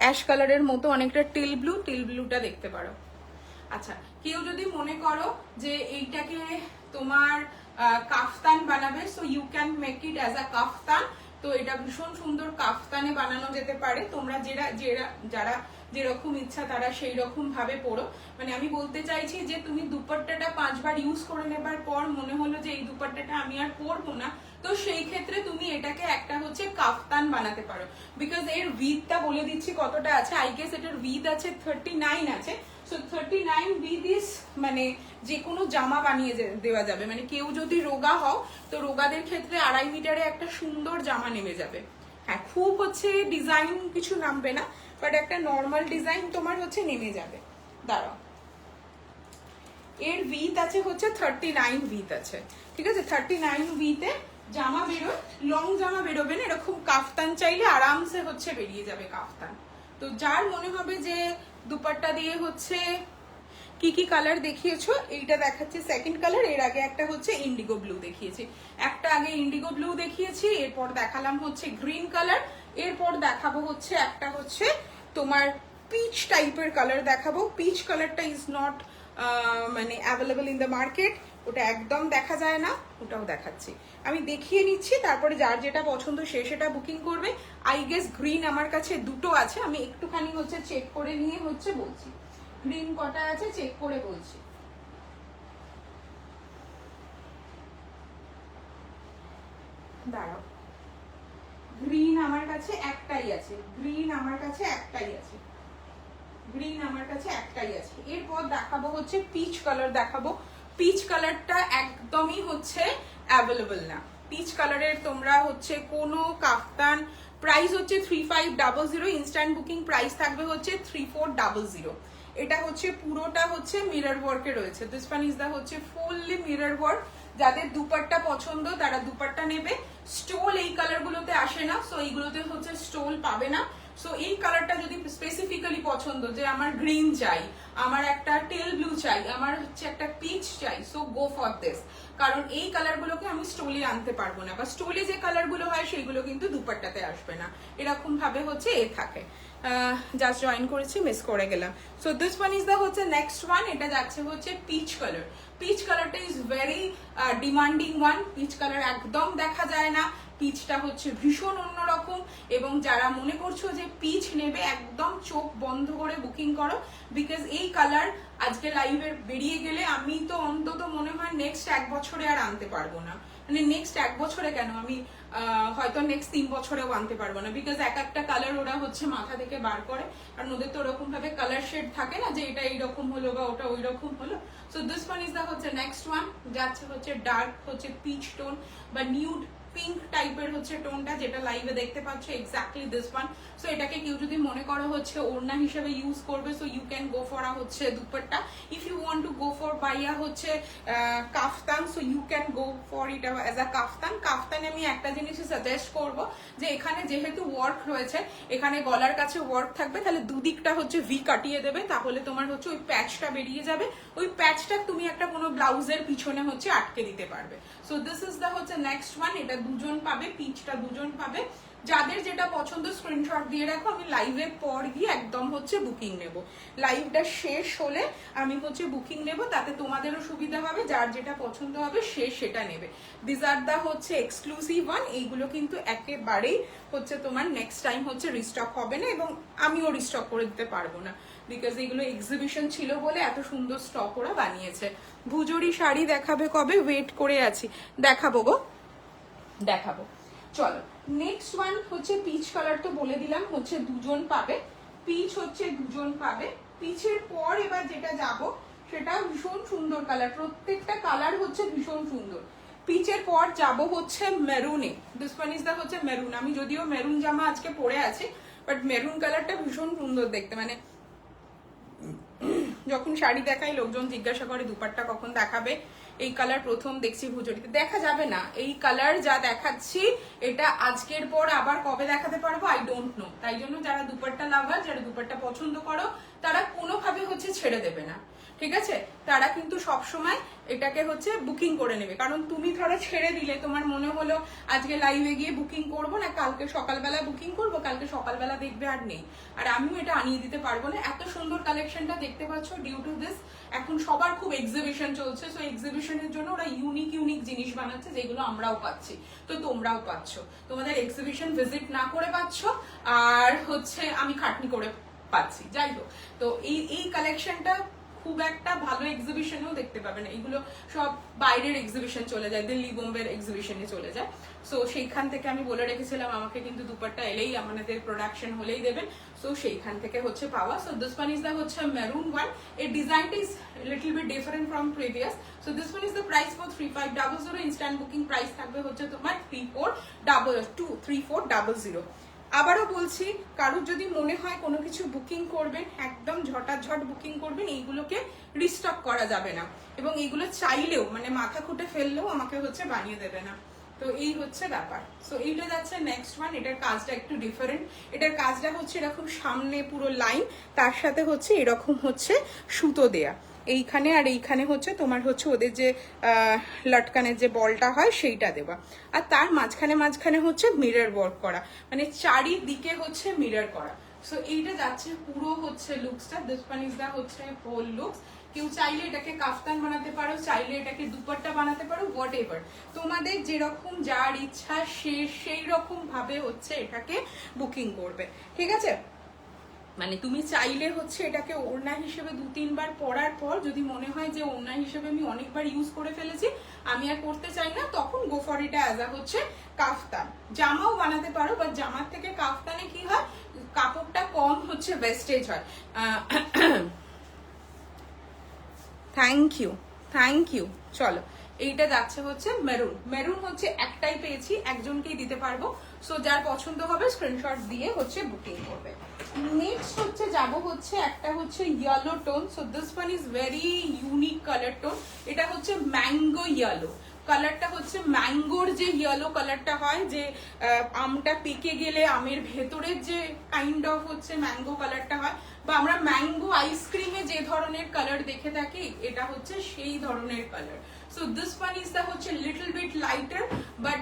Speaker 1: অ্যাশ কালারের মতো অনেকটা টিল ব্লুটা দেখতে পারো। আচ্ছা, কেউ যদি মনে করো যে এইটাকে তোমার কাফতান বানাবে, so you can make it as a kaftan. তো এটা ভীষণ সুন্দর কাফতানে বানানো যেতে পারে। তোমরা যারা যেরকম ইচ্ছা তারা সেই রকম ভাবে পড়ো। মানে আমি বলতে চাইছি যে তুমি দুপাট্টাটা 5 বার ইউজ করে নেবার পর মনে হলো যে এই দুপাট্টাটা আমি আর পরবো না, তো সেই ক্ষেত্রে তুমি এটাকে একটা হচ্ছে কাফতান বানাতে পারো। বিকজ এর উইথটা বলে দিচ্ছি কতটা আছে। আই গেস এটার উইথ আছে 39 আছে। সো 39 উইথ ইস মানে যে কোনো জামা বানিয়ে দেওয়া যাবে। মানে কেউ যদি রোগা হও তো রোগাদের ক্ষেত্রে 2.5 মিটারে একটা সুন্দর জামা নেমে যাবে। হ্যাঁ, খুব হচ্ছে ডিজাইন কিছু নামবে না, বাট একটা নর্মাল ডিজাইন তোমার হচ্ছে নেমে যাবে। দাঁড়াও, এর উইথ আছে হচ্ছে 39 উইথ আছে, ঠিক আছে। 39 উইথে জামা বেরোয়, লং জামা বেরোবে না, এরকম কাফতান চাইলে আরামসে হচ্ছে বেরিয়ে যাবে কাফতান। তো যার মনে হবে যে দুপাট্টা দিয়ে হচ্ছে কি কি কালার দেখিয়েছো, এইটা দেখাচ্ছি সেকেন্ড কালার। এর আগে একটা হচ্ছে ইন্ডিগো ব্লু দেখিয়েছি, একটা আগে ইন্ডিগো ব্লু দেখিয়েছি, এরপর দেখালাম হচ্ছে গ্রিন কালার, এরপর দেখাবো হচ্ছে একটা হচ্ছে তোমার পিচ টাইপের কালার দেখাবো। পিচ কালারটা ইজ নট মানে অ্যাভেলেবল ইন দ্য মার্কেট, ওটা একদম দেখা যায় না, ওটাও দেখাচ্ছি। আমি দেখিয়ে নিচ্ছি, তারপরে যার যেটা পছন্দ সে সেটা বুকিং করবে। আই গেস গ্রিন আমার কাছে দুটো আছে, আমি একটুখানি হচ্ছে চেক করে নিয়ে হচ্ছে বলছি গ্রিন কটা আছে, চেক করে বলছি। দাঁড়াও, গ্রিন আমার কাছে একটাই আছে, গ্রিন আমার কাছে একটাই আছে, গ্রিন আমার কাছে একটাই আছে। এরপর দেখাবো হচ্ছে পিচ কালার দেখাবো। পিচ কালারটা একদমই হচ্ছে অ্যাভেলেবল না। পিচ কালারের তোমরা হচ্ছে কোনো কাফতান প্রাইস হচ্ছে 3500, ইনস্ট্যান্ট বুকিং প্রাইস থাকবে হচ্ছে 3400। এটা হচ্ছে পুরোটা হচ্ছে মিরর ওয়ার্কে রয়েছে। দিস ওয়ান ইজ দা হচ্ছে ফুললি মিরর ওয়ার্ক। যাদের দুপাট্টা পছন্দ তারা দুপাট্টা নেবে। স্টোল এই কালারগুলোতে আসে না, সো এইগুলোতে হচ্ছে স্টোল পাবে না। সো এই কালারটা যদি স্পেসিফিক্যালি পছন্দ, যে আমার গ্রিন চাই, আমার একটা টেল ব্লু চাই, আমার হচ্ছে একটা পিচ চাই, সো গো ফর দিস। কারণ এই কালারগুলোকে আমি স্টোলে আনতে পারবো না, বা স্টোলে যে কালারগুলো হয় সেইগুলো কিন্তু দুপাট্টাতে আসবে না, এরকম ভাবে হচ্ছে এ থাকে। জাস্ট জয়েন করেছি, মিস করে গেলাম। So this one is the হচ্ছে নেক্সট ওয়ান। এটা যাচ্ছে হচ্ছে পিচ কালার। পিচ কালারটা is very demanding one. Peach colour একদম দেখা যায় না, পিচটা হচ্ছে ভীষণ অন্যরকম। এবং যারা মনে করছো যে পিচ নেবে, একদম চোখ বন্ধ করে বুকিং করো, বিকজ এই কালার আজকে লাইভে বেরিয়ে গেলে আমি তো অন্তত মনে হয় নেক্সট 1 বছরে আর আনতে পারবো না। মানে নেক্সট 1 বছরে কেন, আমি হয়তো নেক্সট 3 বছরেও আনতে পারবো না, বিকজ একটা কালার ওরা হচ্ছে মাথা থেকে বার করে, কারণ ওদের তো ওরকম ভাবে কালার শেড থাকে না যে এটা এইরকম হলো বা ওটা ওই রকম হলো। So this one is the হচ্ছে নেক্সট ওয়ান, যাচ্ছে হচ্ছে ডার্ক হচ্ছে পিচ টোন বা নিউড পিঙ্ক টাইপের হচ্ছে টোনটা, যেটা লাইভে দেখতে পাচ্ছ এক্স্যাক্টলি দিস ওয়ান। সো এটাকে কেউ যদি মনে করো হচ্ছে ওড়না হিসেবে ইউজ করবে, so you can go for হচ্ছে dupatta. If you want to go for বাইয়া হচ্ছে kaftan, so you can go for it as a kaftan. কাফতানে আমি একটা জিনিস সাজেস্ট করবো, যে এখানে যেহেতু ওয়ার্ক রয়েছে, এখানে গলার কাছে ওয়ার্ক থাকবে, তাহলে দুদিকটা হচ্ছে ভি কাটিয়ে দেবে, তাহলে তোমার হচ্ছে ওই প্যাচটা বেরিয়ে যাবে। ওই প্যাচটা তুমি একটা কোনো ব্লাউজের পিছনে হচ্ছে আটকে দিতে পারবে। সো দিস ইজ দা হচ্ছে নেক্সট ওয়ান। এটা দুজন পাবে, পিচটা দুজন পাবে। যাদের যেটা পছন্দ স্ক্রিনশট দিয়ে রাখো, আমি লাইভের পর গিয়ে একদম হচ্ছে বুকিং নেব। লাইভটা শেষ হলে আমি হচ্ছে বুকিং নেব, তাতে তোমাদেরও সুবিধা হবে, যার যেটা পছন্দ হবে সে সেটা নেবে। দিস আর দা হচ্ছে এক্সক্লুসিভ ওয়ান। এইগুলো কিন্তু একেবারেই হচ্ছে তোমার নেক্সট টাইম হচ্ছে রিস্টক হবে না, এবং আমিও রিস্টক করে দিতে পারবো না, বিকজ এগুলো এক্সিবিশন ছিল বলে এত সুন্দর স্টক ওরা বানিয়েছে। ভুজুরি শাড়ি দেখাবে কবে? ওয়েট করে আছি, দেখাবো গো, দেখাবো। চলো নেক্সট ওয়ান হচ্ছে পিচ কালার, তো বলে দিলাম হচ্ছে দুজন পাবে, পিচ হচ্ছে দুজন পাবে। পিচের পর এবার যেটা যাব সেটা ভীষণ সুন্দর কালার, প্রত্যেকটা কালার হচ্ছে ভীষণ সুন্দর। পিচের পর যাব হচ্ছে মেরুনে। দিস ওয়ান ইজ দা হচ্ছে মেরুন। আমি যদিও মেরুন জামা আজকে পরে আছি, বাট মেরুন কালারটা ভীষণ সুন্দর দেখতে, মানে যখন শাড়ি দেখাই লোকজন জিজ্ঞাসা করে দুপাট্টা কখন দেখাবে। এই কালার প্রথম দেখছি ভুজুরিতে, দেখা যাবে না এই কালার যা দেখাচ্ছি, এটা আজকের পর আবার কবে দেখাতে পারবো আই ডোন্ট নো। তাই জন্য যারা দুপাট্টা লাভার, যারা দুপাট্টা পছন্দ করো, তারা কোনোভাবে হচ্ছে ছেড়ে দেবে না, ঠিক আছে? তারা কিন্তু সব সময় এটাকে হচ্ছে বুকিং করে নেবে। কারণ তুমি ধরো ছেড়ে দিলে, তোমার মনে হলো আজকে লাইভে গিয়ে বুকিং করব না, কালকে সকালবেলা বুকিং করব, কালকে সকালবেলা দেখবে আর নেই, আর আমিও এটা আনিয়ে দিতে পারবো না। এত সুন্দর কালেকশনটা দেখতে পাচ্ছ, ডিউ টু দিস এখন সবার খুব এক্সিবিশন চলছে, সো এক্সিবিশনের জন্য ওরা ইউনিক ইউনিক জিনিস বানাচ্ছে, যেগুলো আমরাও পাচ্ছি, তো তোমরাও পাচ্ছ। তোমাদের এক্সিবিশন ভিজিট না করে পাচ্ছ, আর হচ্ছে আমি খাটনি করে পাচ্ছি। যাই হোক, তো এই কালেকশনটা খুব একটা ভালো এক্সিবিশনেও দেখতে পাবে না, এগুলো সব বাইরের এক্সিবিশন চলে যায়, দিল্লি বোম্বের এক্সিবিশনে চলে যায়। সো সেইখান থেকে আমি বলে রেখেছিলাম আমাকে কিন্তু দুপাট্টা এলেই আমাদের প্রোডাকশন হলেই দেবেন, সো সেইখান থেকে হচ্ছে পাওয়া। So this one is the হচ্ছে মেরুন ওয়ান। এর ডিজাইনটা is little bit different from previous. So this one is the price for 3500। Instant booking price থাকবে হচ্ছে তোমার 3400। আবারও বলছি, কারোর যদি মনে হয় কোনো কিছু বুকিং করবেন, একদম ঝটাঝট বুকিং করবেন, এইগুলোকে রিস্টক করা যাবে না, এবং এইগুলো চাইলেও মানে মাথা খুঁটে ফেললেও আমাকে হচ্ছে বানিয়ে দেবে না। তো এই হচ্ছে ব্যাপার। সো এইটা যাচ্ছে নেক্সট ওয়ান। এটার কাজটা একটু ডিফারেন্ট। এটার কাজটা হচ্ছে এরকম সামনে পুরো লাইন, তার সাথে হচ্ছে এরকম হচ্ছে সুতো দেয়া এইখানে, আর এইখানে হচ্ছে তোমার হচ্ছে ওদের যে লটকানের যে বলটা হয় সেইটা দেওয়া, আর তার মাঝখানে মাঝখানে হচ্ছে মিরর ওয়ার্ক করা, মানে চারিদিকে হচ্ছে মিরর করা। সো এইটা যাচ্ছে পুরো হচ্ছে লুকসটা। দিস ওয়ান ইজ দা হচ্ছে হোল লুকস। কেউ চাইলে এটাকে কাফতান বানাতে পারো, চাইলে এটাকে দুপাট্টা বানাতে পারো, হোয়াট এভার তোমাদের যেরকম যার ইচ্ছা সেই রকম ভাবে হচ্ছে এটাকে বুকিং করবে, ঠিক আছে? মানে তুমি চাইলে হচ্ছে এটাকে ওড়না হিসেবে 2-3 বার পরার পর যদি মনে হয় যে ওড়না হিসেবে আমি অনেকবার ইউজ করে ফেলেছি, আমি আর করতে চাই না, তখন গো ফর এটা অ্যাজ আ হচ্ছে কাফতান। জামাও বানাতে পারো, বাট জামার থেকে কাফতানে কি হয়, কাপড়টা কম হচ্ছে ওয়েস্টেজ হয়। Thank you. চলো এইটা যাচ্ছে হচ্ছে মেরুন। মেরুন হচ্ছে একটাই পেয়েছি, একজনকেই দিতে পারবো, সো যার পছন্দ হবে স্ক্রিনশট দিয়ে হচ্ছে বুকিং করবে। নেক্সট হচ্ছে যাব হচ্ছে একটা হচ্ছে yellow tone. So this one is very unique colour tone. এটা হচ্ছে ম্যাঙ্গো ইয়েলো কালারটা, হচ্ছে ম্যাঙ্গোর যে ইয়েলো কালারটা হয়, যে আমটা পেকে গেলে আমের ভেতরের যে কাইন্ড অফ হচ্ছে ম্যাঙ্গো কালারটা হয়, বা আমরা ম্যাঙ্গো আইসক্রিমে যে ধরনের কালার দেখে থাকি, এটা হচ্ছে সেই ধরনের colour. So this one is the হচ্ছে লিটল বিট লাইটার, বাট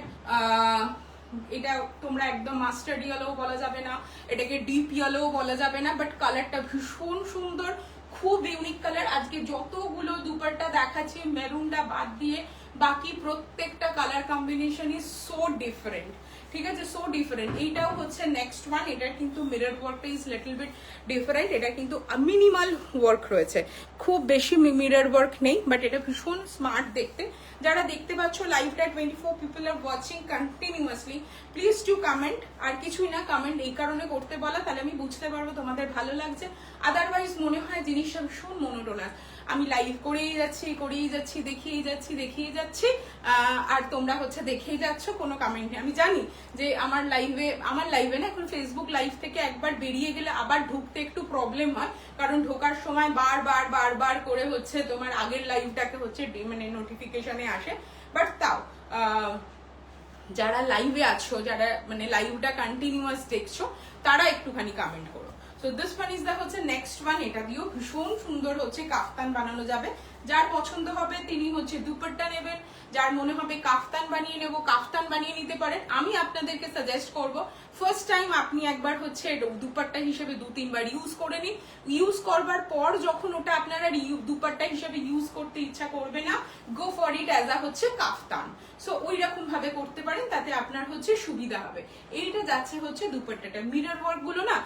Speaker 1: এটা তোমরা একদম মাস্টার্ড ইয়েলো বলা যাবে না, এটাকে ডিপ ইয়েলো বলা যাবে না, বাট কালারটা ভীষণ সুন্দর, খুব ইউনিক কালার। আজকে যতগুলো দুপাট্টা দেখাচ্ছি মেরুনটা বাদ দিয়ে, বাকি প্রত্যেকটা colour combination is so different, ঠিক আছে? So different. এইটাও হচ্ছে নেক্সট ওয়ান। এটার কিন্তু মিরর ওয়ার্কটা ইজ লিটল বিট ডিফারেন্ট। এটা কিন্তু মিনিমাল ওয়ার্ক রয়েছে, খুব বেশি মিরর ওয়ার্ক নেই, বাট এটা ভীষণ স্মার্ট দেখতে। যারা দেখতে পাচ্ছ লাইভটা 24 people are watching continuously, please to comment. আর কিছুই না, কমেন্ট এই কারণে করতে বলা, তাহলে আমি বুঝতে পারবো তোমাদের ভালো লাগছে। আদারওয়াইজ মনে হয় জিনিসটা ভীষণ মনোটোনাস, আমি লাইভ করেই যাচ্ছি দেখিয়েই যাচ্ছি, আর তোমরা হচ্ছে দেখেই যাচ্ছ, কোনো কমেন্ট নেই। আমি জানি যে আমার লাইভে না, এখন ফেসবুক লাইভ থেকে একবার বেরিয়ে গেলে আবার ঢুকতে একটু প্রবলেম হয়, কারণ ঢোকার সময় বারবার করে হচ্ছে তোমার আগের লাইভটাকে হচ্ছে মানে নোটিফিকেশনে আসে। বাট তাও যারা লাইভে আছো, যারা মানে লাইভটা কন্টিনিউয়াস দেখছো, তারা একটুখানি কমেন্ট করো। So this one is the হচ্ছে নেক্সট ওয়ান। এটা দিয়েও ভীষণ সুন্দর হচ্ছে কাফতান বানানো যাবে। যার পছন্দ হবে তিনি হচ্ছে দুপাট্টা নেবেন, যার মনে হবে কাফতান বানিয়ে নেব, কাফতান বানিয়ে নিতে পারেন। আমি আপনাদেরকে সাজেস্ট করব ফার্স্ট টাইম আপনি একবার হচ্ছে দুপাট্টা হিসেবে 2-3 বার ইউজ করে নিন। ইউজ করবার পর যখন ওটা আপনারা দুপাট্টা হিসেবে ইউজ করতে ইচ্ছা করবে না, গো ফর ইট অ্যাজ আ হচ্ছে কাফতান। সো ওই রকম ভাবে করতে পারেন, তাতে আপনার হচ্ছে সুবিধা হবে। এইটা যাচ্ছে হচ্ছে দুপাট্টাটা। মিরর ওয়ার্ক গুলো না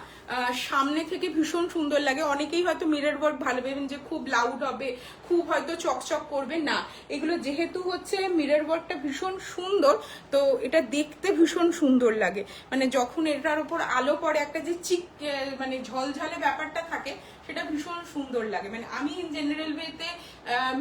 Speaker 1: সামনে থেকে ভীষণ সুন্দর লাগে। অনেকেই হয়তো মিরর ওয়ার্ক ভালো ভেবেন যে খুব লাউড হবে, খুব হয়তো চকচক করবে না। এগুলো যেহেতু হচ্ছে মিরর ওয়ার্কটা ভীষণ সুন্দর, তো এটা দেখতে ভীষণ সুন্দর লাগে। মানে যখন এটার উপর আলো পড়ে একটা যে মানে ঝলঝলে ব্যাপারটা থাকে, সেটা ভীষণ সুন্দর লাগে। মানে আমি ইন জেনারেল ওয়েতে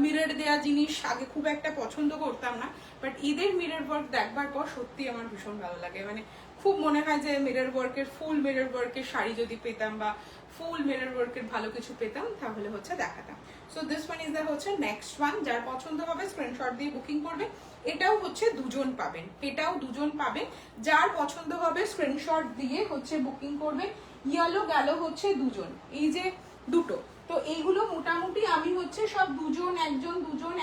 Speaker 1: মিরর দেওয়া জিনিস আগে খুব একটা পছন্দ করতাম না, বাট ঈদের মিরর ওয়ার্ক দেখবার পর সত্যি আমার ভীষণ ভালো লাগে। মানে খুব মনে হয় যে মিরর ওয়ার্কের ফুল মিরর ওয়ার্কের শাড়ি যদি পেতাম বা ফুল মিরর ওয়ার্কের ভালো কিছু পেতাম তাহলে হচ্ছে দেখাতাম। So this one is the হচ্ছে নেক্সট ওয়ান। যার পছন্দ হবে স্ক্রিনশট দিয়ে বুকিং করবে। এটাও হচ্ছে দুজন পাবেন, এটাও দুজন পাবেন। যার পছন্দ হবে স্ক্রিনশট দিয়ে হচ্ছে বুকিং করবে। ইয়েলো গেল হচ্ছে দুজন, এই যে দুটো। তো এইগুলো মোটামুটি আমি হচ্ছে সব দুজন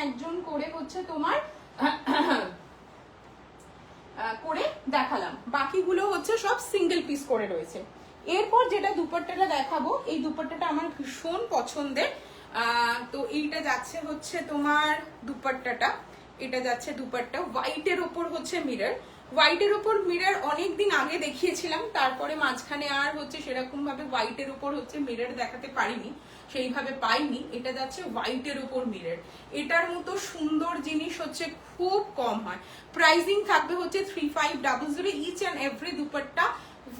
Speaker 1: একজন করে হচ্ছে তোমার করে দেখালাম। বাকিগুলো হচ্ছে সব সিঙ্গেল পিস করে রয়েছে। এরপর যেটা দুপাট্টাটা দেখাবো, এই দুপাট্টাটা আমার ভীষণ পছন্দের। তো এইটা যাচ্ছে হচ্ছে তোমার দুপাট্টাটা, এটা যাচ্ছে দুপাট্টা হোয়াইটের ওপর হচ্ছে মিরর। হোয়াইটের ওপর মিরর অনেকদিন আগে দেখিয়েছিলাম, তারপরে মাঝখানে আর হচ্ছে সেরকম ভাবে হোয়াইটের ওপর হচ্ছে মিরর দেখাতে পারিনি, সেইভাবে পাইনি। এটা যাচ্ছে হোয়াইটের ওপর মিরর। এটার মতো সুন্দর জিনিস হচ্ছে খুব কম হয়। প্রাইসিং থাকবে হচ্ছে 3500 each and every dupatta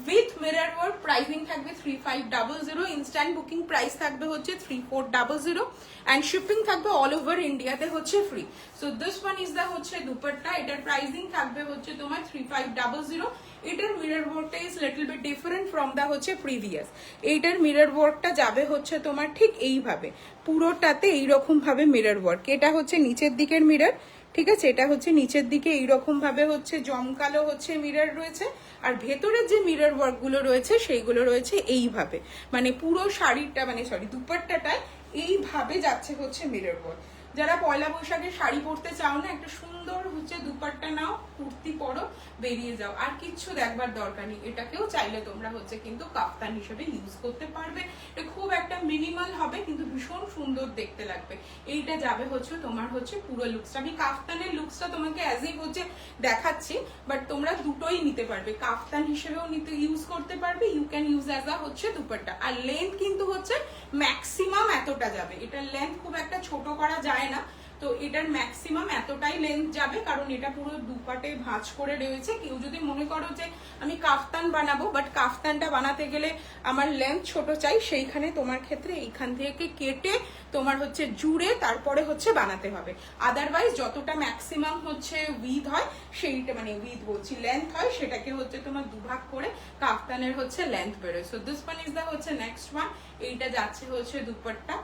Speaker 1: with mirror work. Pricing থাকবে 3500, ইনস্ট্যান্ট বুকিং প্রাইস থাকবে হচ্ছে 3400 অ্যান্ড শিপিং থাকবে অল ওভার ইন্ডিয়াতে হচ্ছে free. So this one is the হচ্ছে দুপাট্টা। এটার প্রাইসিং থাকবে হচ্ছে তোমার 3500। এটার মিরর ওয়ার্কটা is little bit different from the হচ্ছে প্রিভিয়াস। এইটার মিরর ওয়ার্কটা যাবে হচ্ছে তোমার ঠিক এইভাবে, পুরোটাতে এইরকম ভাবে মিরর ওয়ার্ক। এটা হচ্ছে নিচের দিকের মিরর, ঠিক আছে? এটা হচ্ছে নিচের দিকে এইরকম ভাবে হচ্ছে জমকালো হচ্ছে মিরর রয়েছে, আর ভেতরের যে মিরর ওয়ার্ক গুলো রয়েছে সেইগুলো রয়েছে এইভাবে। মানে পুরো শাড়িটা মানে সরি দুপাট্টাটায় এইভাবে যাচ্ছে হচ্ছে মিরর ওয়ার্ক। যারা পয়লা বৈশাখে শাড়ি পরতে চাও না, একটা সুন্দর হচ্ছে দুপাট্টা নাও, কুর্তি পরো, বেরিয়ে যাও, আর কিচ্ছু দেখবার দরকার নেই। এটাকেও চাইলে তোমরা হচ্ছে কিন্তু কাফতান হিসেবে ইউজ করতে পারবে। এটা খুব একটা মিনিমাল হবে কিন্তু ভীষণ সুন্দর দেখতে লাগবে। এইটা যাবে হচ্ছে তোমার হচ্ছে পুরো লুকসটা। আমি কাফতানের লুকসটা তোমাকে অ্যাজ এই হচ্ছে দেখাচ্ছি, বাট তোমরা দুটোই নিতে পারবে। কাফতান হিসেবেও নিতে ইউজ করতে পারবে, you can use as a হচ্ছে দুপাট্টা। আর লেন্থ কিন্তু হচ্ছে ম্যাক্সিমাম এতটা যাবে। এটার লেন্থ খুব একটা ছোট করা যায় না, তো এটার ম্যাক্সিমাম এতটাই লেন্থ যাবে, কারণ এটা পুরো দুপাটে ভাঁজ করে রয়েছে। কেউ যদি মনে করো যে আমি কাফতান বানাবো, বাট কাফতানটা বানাতে গেলে আমার লেন্থ ছোট চাই, সেইখানে তোমার ক্ষেত্রে এইখান থেকে কেটে তোমার হচ্ছে জুড়ে তারপরে হচ্ছে বানাতে হবে। আদারওয়াইজ যতটা ম্যাক্সিমাম হচ্ছে উইথ হয় সেইটা, মানে উইথ বলছি লেন্থ হয়, সেটাকে হচ্ছে তোমার দুভাগ করে কাফতানের হচ্ছে লেন্থ বেরোয়। So this one is the হচ্ছে নেক্সট ওয়ান। এইটা যাচ্ছে হচ্ছে দুপাট্টা।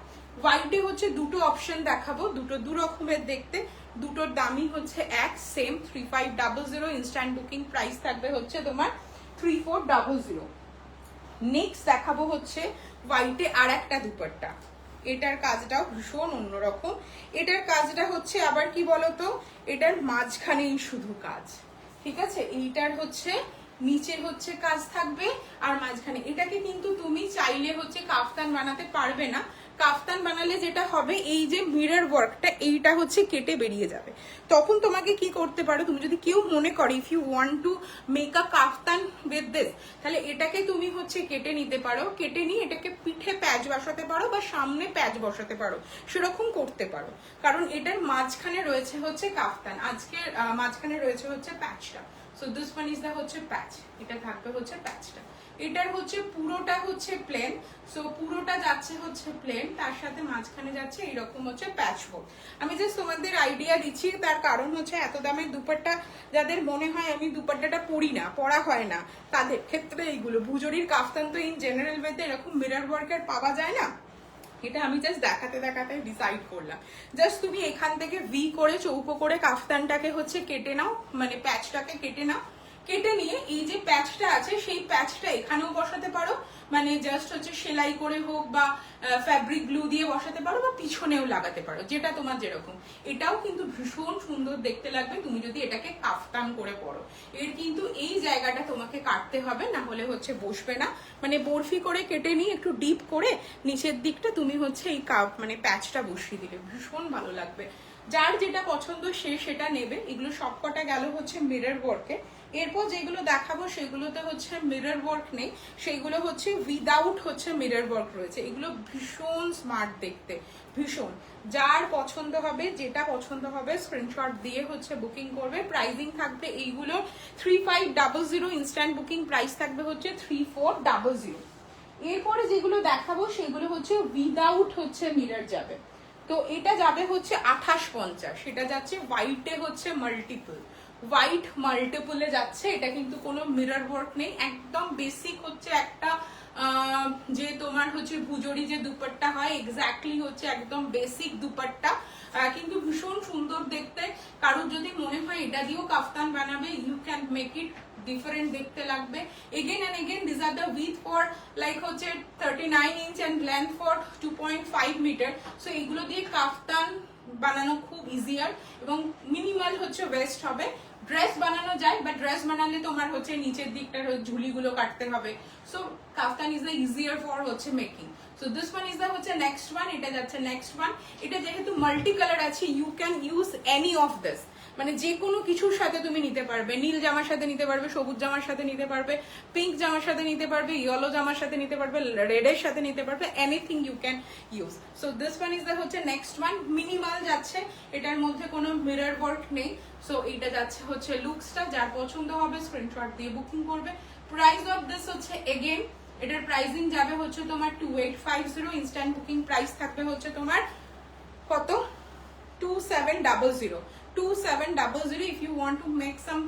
Speaker 1: হোয়াইটে হচ্ছে দুটো অপশন দেখাবো, দুটো দু রকমের দেখতে, দুটোর দামই হচ্ছে এক সেম 3500। ইনস্ট্যান্ট বুকিং প্রাইস থাকবে হচ্ছে তোমার 3400। নেক্সট দেখাবো হচ্ছে হোয়াইটে আর একটা দুপাট্টা। এটার কাজটাও ভীষণ অন্যরকম। এটার কাজটা হচ্ছে আবার কি বলতো, এটার মাঝখানেই শুধু কাজ, ঠিক আছে? এইটার হচ্ছে নিচে হচ্ছে কাজ থাকবে আর মাঝখানে। এটাকে কিন্তু তুমি চাইলে হচ্ছে কাফতান বানাতে পারবে না। কাফতান বানালে যেটা হবে, এই যে মিরর ওয়ার্কটা এইটা হচ্ছে কেটে বেরিয়ে যাবে। তখন তোমাকে কি করতে পারো, তুমি যদি কেউ মনে করো if you want to make a kaftan with this, তাহলে এটাকে তুমি হচ্ছে কেটে নিতে পারো। কেটে নিয়ে এটাকে পিঠে প্যাচ বসাতে পারো বা সামনে প্যাচ বসাতে পারো, সেরকম করতে পারো। কারণ এটার মাঝখানে রয়েছে হচ্ছে কাফতান, আজকের মাঝখানে রয়েছে হচ্ছে প্যাচটা। So this one is the হচ্ছে প্যাচ। এটা থাকবে হচ্ছে প্যাচটা। এটার হচ্ছে পুরোটা হচ্ছে প্লেন, সো পুরোটা যাচ্ছে হচ্ছে প্লেন, তার সাথে মাঝখানে যাচ্ছে এইরকম হচ্ছে প্যাচ ওয়ার্ক। আমি জাস্ট তোমাদের আইডিয়া দিচ্ছি, তার কারণ হচ্ছে এত দামের দুপাট্টা যাদের মনে হয় আমি দুপাট্টাটা পরি না, পরা হয় না, তাদের ক্ষেত্রে এইগুলো। ভুজরির কাফতান তো ইন জেনারেল ওয়েতে এরকম মিরর ওয়ার্কের পাওয়া যায় না। এটা আমি জাস্ট দেখাতে দেখাতে ডিসাইড করলাম। জাস্ট তুমি এখান থেকে ভি করে চৌকো করে কাফতানটাকে হচ্ছে কেটে নাও, মানে প্যাচটাকে কেটে নাও। কেটে নিয়ে এই যে প্যাচটা আছে সেই প্যাচটা এখানেও বসাতে পারো, মানে জাস্ট হচ্ছে সেলাই করে হোক বা ফ্যাব্রিক গ্লু দিয়ে বসাতে পারো বা পিছনেও লাগাতে পারো, যেটা তোমার যেরকম। এটাও কিন্তু ভীষণ সুন্দর দেখতে লাগবে তুমি যদি এটাকে কাফতান করে পরো। এর কিন্তু এই জায়গাটা তোমাকে কাটতে হবে, না হলে হচ্ছে বসবে না। মানে বরফি করে কেটে নিয়ে একটু ডিপ করে নিচের দিকটা তুমি হচ্ছে এই মানে প্যাচটা বসিয়ে দিলে ভীষণ ভালো লাগবে। যার যেটা পছন্দ সে সেটা নেবে। এগুলো সবকটা গেল হচ্ছে মিরর ওয়ার্কে। এরপর যেগুলো দেখাবো সেগুলোতে হচ্ছে মিরর ওয়ার্ক নেই, সেইগুলো হচ্ছে উইদাউট হচ্ছে মিরর ওয়ার্ক রয়েছে। এগুলো ভীষণ স্মার্ট দেখতে, ভীষণ। যার পছন্দ হবে, যেটা পছন্দ হবে স্ক্রিনশট দিয়ে হচ্ছে বুকিং করবে। প্রাইসিং থাকবে এইগুলো 3500, ইনস্ট্যান্ট বুকিং প্রাইস থাকবে হচ্ছে 3400। এরপরে যেগুলো দেখাবো সেগুলো হচ্ছে উইদাউট হচ্ছে মিরর যাবে। তো এটা যাবে হচ্ছে 2850, সেটা যাচ্ছে হোয়াইটে হচ্ছে মাল্টিপল, হোয়াইট মাল্টিপলে যাচ্ছে। এটা কিন্তু কোনো মিরর ওয়ার্ক নেই, একদম বেসিক হচ্ছে একটা যে তোমার হচ্ছে ভুজরি যে দুপাট্টা হয় এক্স্যাক্টলি হচ্ছে একদম বেসিক দুপাট্টা, কিন্তু ভীষণ সুন্দর দেখতে। কারোর যদি মনে হয় এটা দিয়েও কাফতান বানাবে, you can make it different দেখতে লাগবে। Again and again this are the with for like হচ্ছে 39 inch and length for 2.5 metre. সো এগুলো দিয়ে কাফতান বানানো খুব ইজিয়ার এবং মিনিমাল হচ্ছে ওয়েস্ট হবে। ড্রেস বানানো যায়, বাট ড্রেস বানালে তোমার হচ্ছে নিচের দিকটার ঝুলিগুলো কাটতে হবে। So kaftan is the easier for হচ্ছে making. So this one is the হচ্ছে নেক্সট ওয়ান। এটা যাচ্ছে নেক্সট ওয়ান। এটা যেহেতু মাল্টি কালার আছে, you can use any of this, মানে যে কোনো কিছুর সাথে তুমি নিতে পারবে। নীল জামার সাথে নিতে পারবে, সবুজ জামার সাথে নিতে পারবে, পিঙ্ক জামার সাথে নিতে পারবে, ইয়েলো জামার সাথে নিতে পারবে, রেডের সাথে নিতে পারবে, anything you can use. So this one is the হচ্ছে নেক্সট ওয়ান। মিনিমাল যাচ্ছে, এটার মধ্যে কোনো মিরর ওয়ার্ক নেই। সো এইটা যাচ্ছে হচ্ছে লুকসটা। যার পছন্দ হবে স্ক্রিনশট দিয়ে বুকিং করবে। প্রাইস অফ দিস হচ্ছে এগেন, এটার প্রাইসিং যাবে হচ্ছে তোমার 2850, ইনস্ট্যান্ট বুকিং প্রাইস থাকবে হচ্ছে তোমার কত 2700। 2700 if you want to make some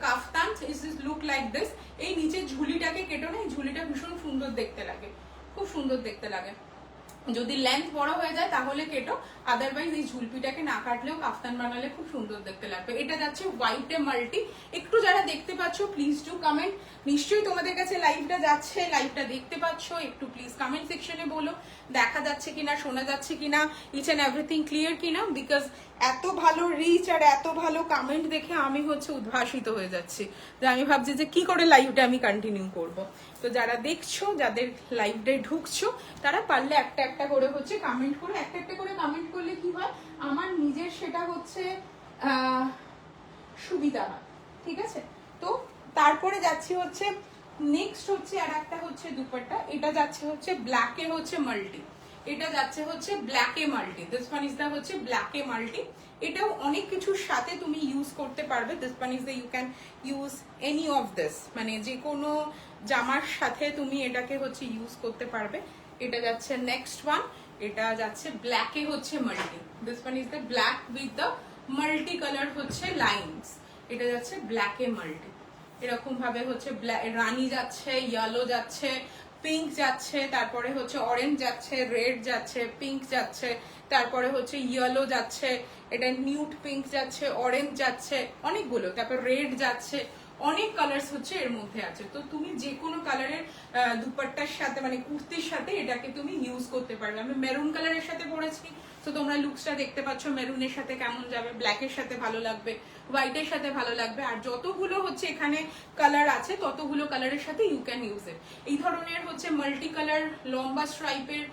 Speaker 1: kaftans, it is look like this. এই নিচে ঝুলিটাকে কেটো না, এই ঝুলিটা ভীষণ সুন্দর দেখতে লাগে, খুব সুন্দর দেখতে লাগে। যদি লেন্থ বড় হয়ে যায় তাহলে কেটো, আদারওয়াইজ এই ঝুলপিটাকে না কাটলেও কাফতান বানালে খুব সুন্দর দেখতে লাগবে। এটা যাচ্ছে হোয়াইটে মাল্টি। একটু যারা দেখতে পাচ্ছ প্লিজ টু কমেন্ট, নিশ্চয়ই তোমাদের কাছে লাইভটা যাচ্ছে, লাইভটা দেখতে পাচ্ছ, একটু প্লিজ কমেন্ট সেকশনে বলো দেখা যাচ্ছে কিনা, শোনা যাচ্ছে কিনা, ইচ এন্ড এভরিথিং ক্লিয়ার কিনা। বিকজ এত ভালো রিচ আর এত ভালো কমেন্ট দেখে আমি হচ্ছে উদ্ভাসিত হয়ে যাচ্ছি, যে আমি ভাবছি যে কি করে লাইভটা আমি কন্টিনিউ করব। তো যারা দেখছো, যাদের লাইভটায় ঢুকছো, তারা পারলে একটা একটা করে হচ্ছে কমেন্ট করো। একটা একটা করে কমেন্ট করলে কি হয়, আমার নিজের সেটা হচ্ছে সুবিধা হয়, ঠিক আছে। তো তারপরে যাচ্ছি হচ্ছে নেক্সট হচ্ছে আর একটা হচ্ছে দুপাট্টা। এটা যাচ্ছে হচ্ছে ব্ল্যাকে হচ্ছে মাল্টি, এটা যাচ্ছে হচ্ছে ব্ল্যাকে multi. This one is the হচ্ছে ব্ল্যাকে মাল্টি। এটাও অনেক কিছুর সাথে তুমি ইউজ করতে পারবে। This one is the you can use any of this, মানে যে কোনো জামার সাথে তুমি এটাকে হচ্ছে ইউজ করতে পারবে। এটা যাচ্ছে নেক্সট ওয়ান, এটা যাচ্ছে ব্ল্যাকে হচ্ছে multi. This one is the black with the multi colour হচ্ছে লাইনস। এটা যাচ্ছে ব্ল্যাকে মাল্টি। এরকম ভাবে হচ্ছে রানী যাচ্ছে, ইয়েলো যাচ্ছে, পিঙ্ক যাচ্ছে, তারপরে হচ্ছে অরেঞ্জ যাচ্ছে, রেড যাচ্ছে, পিঙ্ক যাচ্ছে, তারপরে হচ্ছে ইয়েলো যাচ্ছে, এটা নিউড পিঙ্ক যাচ্ছে, অরেঞ্জ যাচ্ছে, অনেকগুলো, তারপর রেড যাচ্ছে, অনেক কালার্স হচ্ছে এর মধ্যে আছে। তো তুমি যে কোনো কালারের দুপাট্টার সাথে মানে কুর্তির সাথে এটাকে তুমি ইউজ করতে পারবে। আমি মেরুন কালারের সাথে পরেছি, তো তোমরা লুকসটা দেখতে পাচ্ছ মেরুনের সাথে কেমন যাবে, ব্ল্যাকের সাথে ভালো লাগবে, হোয়াইটের সাথে ভালো লাগবে। আর যতগুলো হচ্ছে এখানে কালার আছে ততগুলো কালারের সাথে ইউ ক্যান ইউজ ইট। এই ধরনের হচ্ছে মাল্টি কালার লম্বা স্ট্রাইপের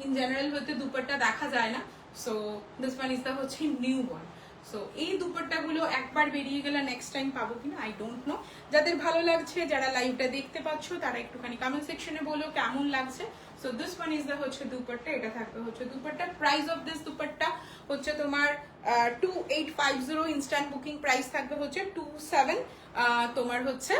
Speaker 1: ইন জেনারেল হতে দুপাট্টা দেখা যায় না। So this one is the হচ্ছে নিউ ওয়ান। সো এই দুপাট্টাগুলো একবার বেরিয়ে গেলে নেক্সট টাইম পাবো কিনা আই ডোন্ট নো। যাদের ভালো লাগছে, যারা লাইভটা দেখতে পাচ্ছ, তারা একটুখানি কমেন্ট সেকশনে বলো কেমন লাগছে। So this one is the হচ্ছে দুপাট্টা। এটা থাকবে হচ্ছে dupatta. Price of this dupatta হচ্ছে তোমার 2850, ইনস্ট্যান্ট বুকিং প্রাইস থাকবে হচ্ছে 27 তোমার হচ্ছে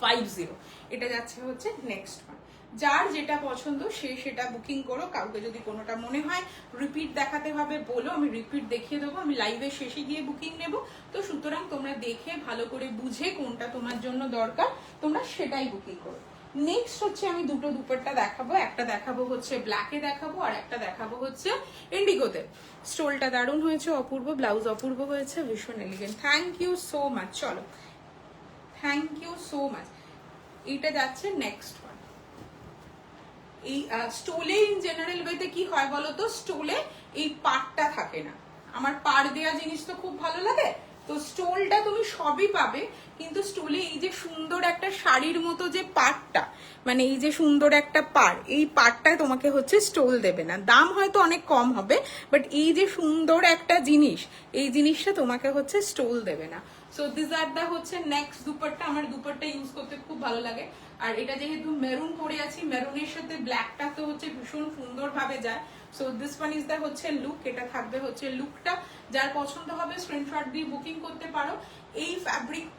Speaker 1: 50। এটা যাচ্ছে হচ্ছে নেক্সট ওয়ান। যার যেটা পছন্দ সে সেটা বুকিং করো। কাউকে যদি কোনোটা মনে হয় রিপিট দেখাতে হবে বলো, আমি রিপিট দেখিয়ে দেবো। আমি লাইভের শেষে গিয়ে বুকিং নেব। তো সুতরাং তোমরা দেখে ভালো করে বুঝে কোনটা তোমার জন্য দরকার তোমরা সেটাই বুকিং করো। নেক্সট হচ্ছে আমি দুটো দুপাট্টা দেখাবো। একটা দেখাবো হচ্ছে ব্ল্যাকে দেখাবো, আর একটা দেখাবো হচ্ছে ইন্ডিগোতে। স্টোলটা দারুণ হয়েছে, অপূর্ব, ব্লাউজ অপূর্ব হয়েছে, ভীষণ elegant. Thank you so much. চলো, থ্যাংক ইউ সো মাচ। এটা যাচ্ছে নেক্সট ওয়ান। এই স্টোলে ইন জেনারেল ওয়েতে কি হয় বলো তো, স্টোলে এই পাড়টা থাকে না। আমার পাড় দেওয়া জিনিস তো খুব ভালো লাগে, তো স্টোলটা তুমি সবই পাবে, কিন্তু স্টোলে এই যে সুন্দর একটা শাড়ির মতো যে পাড়টা, মানে এই যে সুন্দর একটা পাড়, এই পাড়টা তোমাকে হচ্ছে স্টোল দেবে না। দাম হয়তো অনেক কম হবে, বাট এই যে সুন্দর একটা জিনিস, এই জিনিসটা তোমাকে হচ্ছে স্টোল দেবে না। সো দিস আর দা হচ্ছে নেক্সট দুপাট্টা। আমার দুপাট্টা ইউজ করতে খুব ভালো লাগে, আর এটা যেহেতু মেরুন পরে আছি, মেরুনের সাথে ব্ল্যাকটা তো হচ্ছে ভীষণ সুন্দর ভাবে যায়। So this one is the হচ্ছে লুক, এটা থাকবে হচ্ছে লুকটা। যার পছন্দ হবে স্ক্রিনশট দিয়ে বুকিং করতে পারো। এই ফ্যাব্রিকটা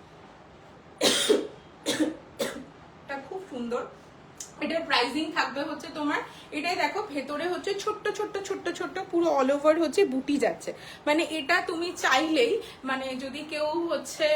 Speaker 1: খুব সুন্দর। এটার প্রাইসিং থাকবে হচ্ছে তোমার, এটাই দেখো ভেতরে হচ্ছে ছোট্ট ছোট্ট ছোট্ট ছোট্ট পুরো অল ওভার হচ্ছে বুটি যাচ্ছে। মানে এটা তুমি চাইলেই, মানে যদি কেউ হচ্ছে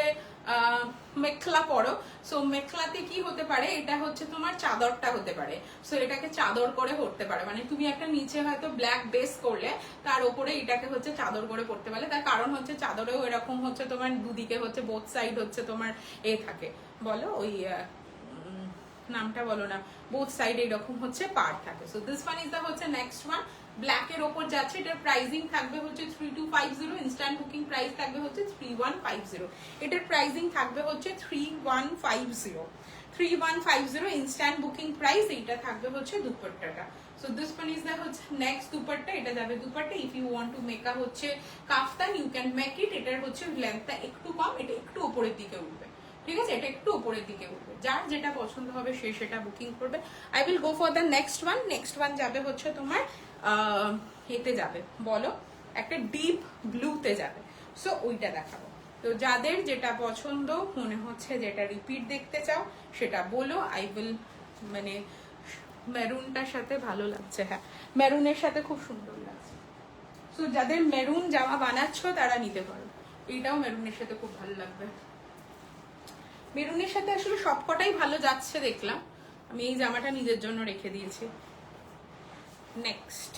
Speaker 1: মেখলা পরো, সো মেখলাতে কি হতে পারে, এটা হচ্ছে তোমার চাদরটা হতে পারে। সো এটাকে চাদর করে পরতে পারে, মানে তুমি একটা নিচে হয়তো ব্ল্যাক বেস করলে তার উপরে এটাকে হচ্ছে চাদর করে পরতে পারে। তার কারণ হচ্ছে চাদরেও এরকম হচ্ছে তোমার দুদিকে হচ্ছে বোথ সাইড হচ্ছে তোমার থাকে, বলো ওই নামটা বলো না, বোথ সাইড এরকম হচ্ছে পার থাকে। So this one is the হচ্ছে নেক্সট ওয়ান, ব্ল্যাক এর ওপর যাচ্ছে। এটার প্রাইসিং থাকবে হচ্ছে 3250, ইনস্ট্যান্ট বুকিং প্রাইস থাকবে হচ্ছে 3150। এটার প্রাইসিং থাকবে হচ্ছে 3150 ইনস্ট্যান্ট বুকিং প্রাইস। এইটা থাকবে হচ্ছে দুপাট্টাটা। So this one is the হচ্ছে নেক্সট দুপাট্টা। এটা যাবে dupatta. If you want to make a হচ্ছে kaftan, you can make it. এটার হচ্ছে লেন্থটা একটু কম, এটা একটু উপরের দিকে উঠবে, ঠিক আছে, এটা একটু উপরের দিকে উঠবে। যার যেটা পছন্দ হবে সে সেটা বুকিং করবে। I will go for the next one. Next one যাবে হচ্ছে তোমার এতে যাবে, বলো একটা ডিপ ব্লুতে যাবে। সো ওইটা দেখাবো। তো যাদের যেটা পছন্দ মনে হচ্ছে, যেটা রিপিট দেখতে চাও সেটা বলো। আই উইল, মানে মেরুনটার সাথে ভালো লাগছে, হ্যাঁ মেরুনের সাথে খুব সুন্দর লাগছে। সো যাদের মেরুন জামা বানাচ্ছ তারা নিতে পারো, এইটাও মেরুনের সাথে খুব ভালো লাগবে। মেরুনের সাথে আসলে সবকটাই ভালো যাচ্ছে দেখলাম, আমি এই জামাটা নিজের জন্য রেখে দিয়েছি। নেক্সট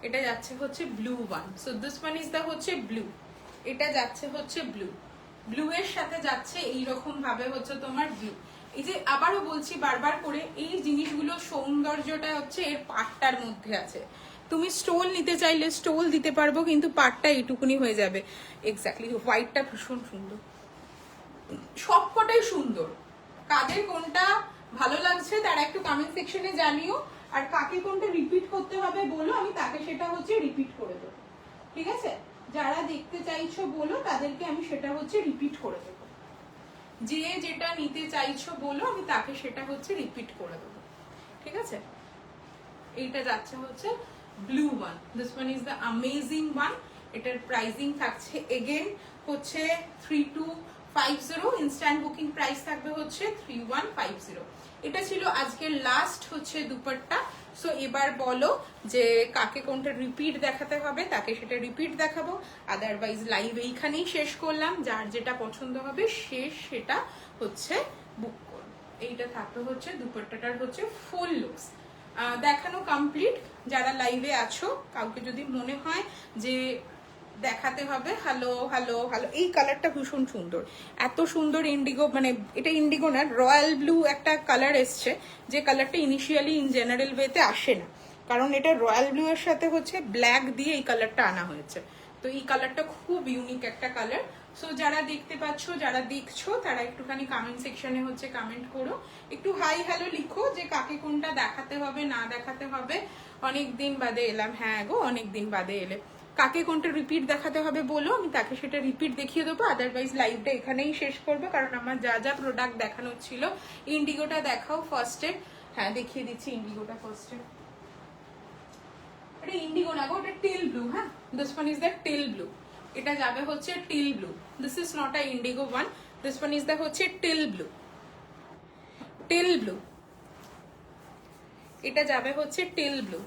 Speaker 1: এটা যাচ্ছে হচ্ছে blue one. So this one is the হচ্ছে ব্লু, এটা যাচ্ছে হচ্ছে ব্লু। ব্লু এর সাথে যাচ্ছে এইরকম ভাবে হচ্ছে তোমার ব্লু। এই যে আবারও বলছি বারবার করে, এই জিনিসগুলো সৌন্দর্যটা হচ্ছে এর পাটটার মধ্যে আছে। তুমি স্টোল নিতে চাইলে স্টোল দিতে পারবো, কিন্তু পাটটা এইটুকুনি হয়ে যাবে। এক্স্যাক্টলি, হোয়াইটটা ভীষণ সুন্দর, সবকটাই সুন্দর। কাদের কোনটা ভালো লাগছে তারা একটু কমেন্ট সেকশনে জানিও, আর কাকে কোনটা রিপিট করতে হবে বলো, আমি তাকে সেটা হচ্ছে রিপিট করে দেবো, ঠিক আছে। যারা দেখতে চাইছো বলো, তাদেরকে আমি সেটা হচ্ছে রিপিট করে দেবো। যে যেটা নিতে চাইছো বলো, আমি তাকে সেটা হচ্ছে রিপিট করে দেবো, ঠিক আছে। এইটা যাচ্ছে হচ্ছে blue one. This one is the amazing one. এটার প্রাইসিং থাকছে এগেন হচ্ছে 3250, ইনস্ট্যান্ট বুকিং প্রাইস থাকবে হচ্ছে 3150। এটা ছিল আজকের লাস্ট হচ্ছে দুপাট্টা। সো এবার বলো যে কাকে কোনটা রিপিট দেখাতে হবে, তাকে সেটা রিপিট দেখাবো। আদারওয়াইজ লাইভ এইখানেই শেষ করলাম। যার যেটা পছন্দ হবে সে সেটা হচ্ছে বুক করো। এইটা থাকবে হচ্ছে দুপাট্টাটার হচ্ছে ফুল লুকস দেখানো কমপ্লিট। যারা লাইভে আছো, কাউকে যদি মনে হয় যে দেখাতে হবে, হ্যালো হ্যালো হ্যালো, এই কালারটা ভীষণ সুন্দর, এত সুন্দর ইন্ডিগো, মানে এটা ইন্ডিগো না, রয়্যাল ব্লু একটা কালার এসছে, যে কালারটা ইনিশিয়ালি ইন জেনারেল ওয়েতে আসে না, কারণ এটা রয়্যাল ব্লু এর সাথে হচ্ছে ব্ল্যাক দিয়ে এই কালারটা আনা হয়েছে। তো এই কালারটা খুব ইউনিক একটা কালার। সো যারা দেখতে পাচ্ছ, যারা দেখছো, তারা একটুখানি কমেন্ট সেকশনে হচ্ছে কমেন্ট করো, একটু হাই হ্যালো লিখো যে কাকে কোনটা দেখাতে হবে না দেখাতে হবে। অনেক দিন বাদে এলাম, হ্যাঁ গো অনেক দিন বাদে এলে। কাকে কোনটা রিপিট দেখাতে হবে বলো, আমি তাকে সেটা রিপিট দেখিয়ে দেবো। আদারওয়াইজ লাইভটা এখানেই শেষ করবো, কারণ আমার যা যা প্রোডাক্ট দেখানো ছিল। ইন্ডিগোটা দেখাও ফার্স্টে, হ্যাঁ দেখিয়ে দিচ্ছি ইন্ডিগোটা ফার্স্টে। এটা ইন্ডিগো না গো, এটা টিল ব্লু। হ্যাঁ, this one is the teal blue. এটা যাবে হচ্ছে teal blue. This is not a Indigo one, this one is the হচ্ছে টিল ব্লু। টিল ব্লু, এটা যাবে হচ্ছে টিল ব্লু।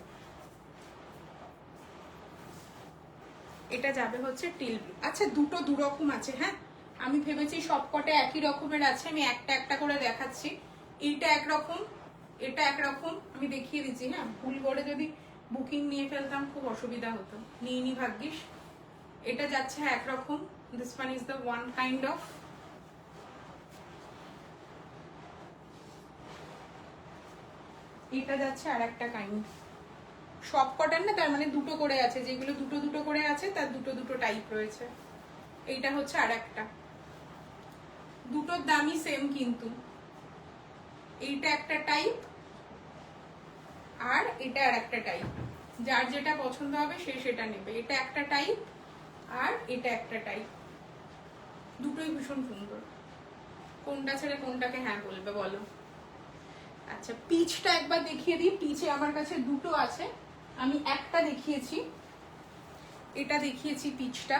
Speaker 1: এটা যাবে হচ্ছে টিল ব্লু। আচ্ছা, দুটো দু রকম আছে, হ্যাঁ আমি ভেবেছি সবকটা একই রকমের আছে, আমি একটা একটা করে দেখাচ্ছি। এইটা একরকম, এটা একরকম, আমি দেখিয়ে দিচ্ছি। হ্যাঁ, ভুল করে যদি বুকিং নিয়ে ফেলতাম খুব অসুবিধা হতো, নিইনি ভাগ্যিস। এটা যাচ্ছে একরকম, this one is the one kind of. এটা যাচ্ছে আর একটা কাইন্ড, সব কটার না, তার মানে দুটো করে আছে, যেগুলো দুটো দুটো করে আছে তার দুটো দুটো টাইপ রয়েছে। এইটা হচ্ছে আর একটা, দুটোর দামই সেম কিন্তু, এইটা একটা টাইপ আর এটা আর একটা টাইপ, যার যেটা পছন্দ হবে সে সেটা নেবে। এটা একটা টাইপ আর এটা একটা টাইপ, দুটোই ভীষণ সুন্দর। কোনটা ছেড়ে কোনটাকে হ্যাঁ বলবে বলো? আচ্ছা পিচটা একবার দেখিয়ে দিই। পিচে আমার কাছে দুটো আছে, আমি একটা দেখিয়েছি, এটা দেখিয়েছি পিচটা।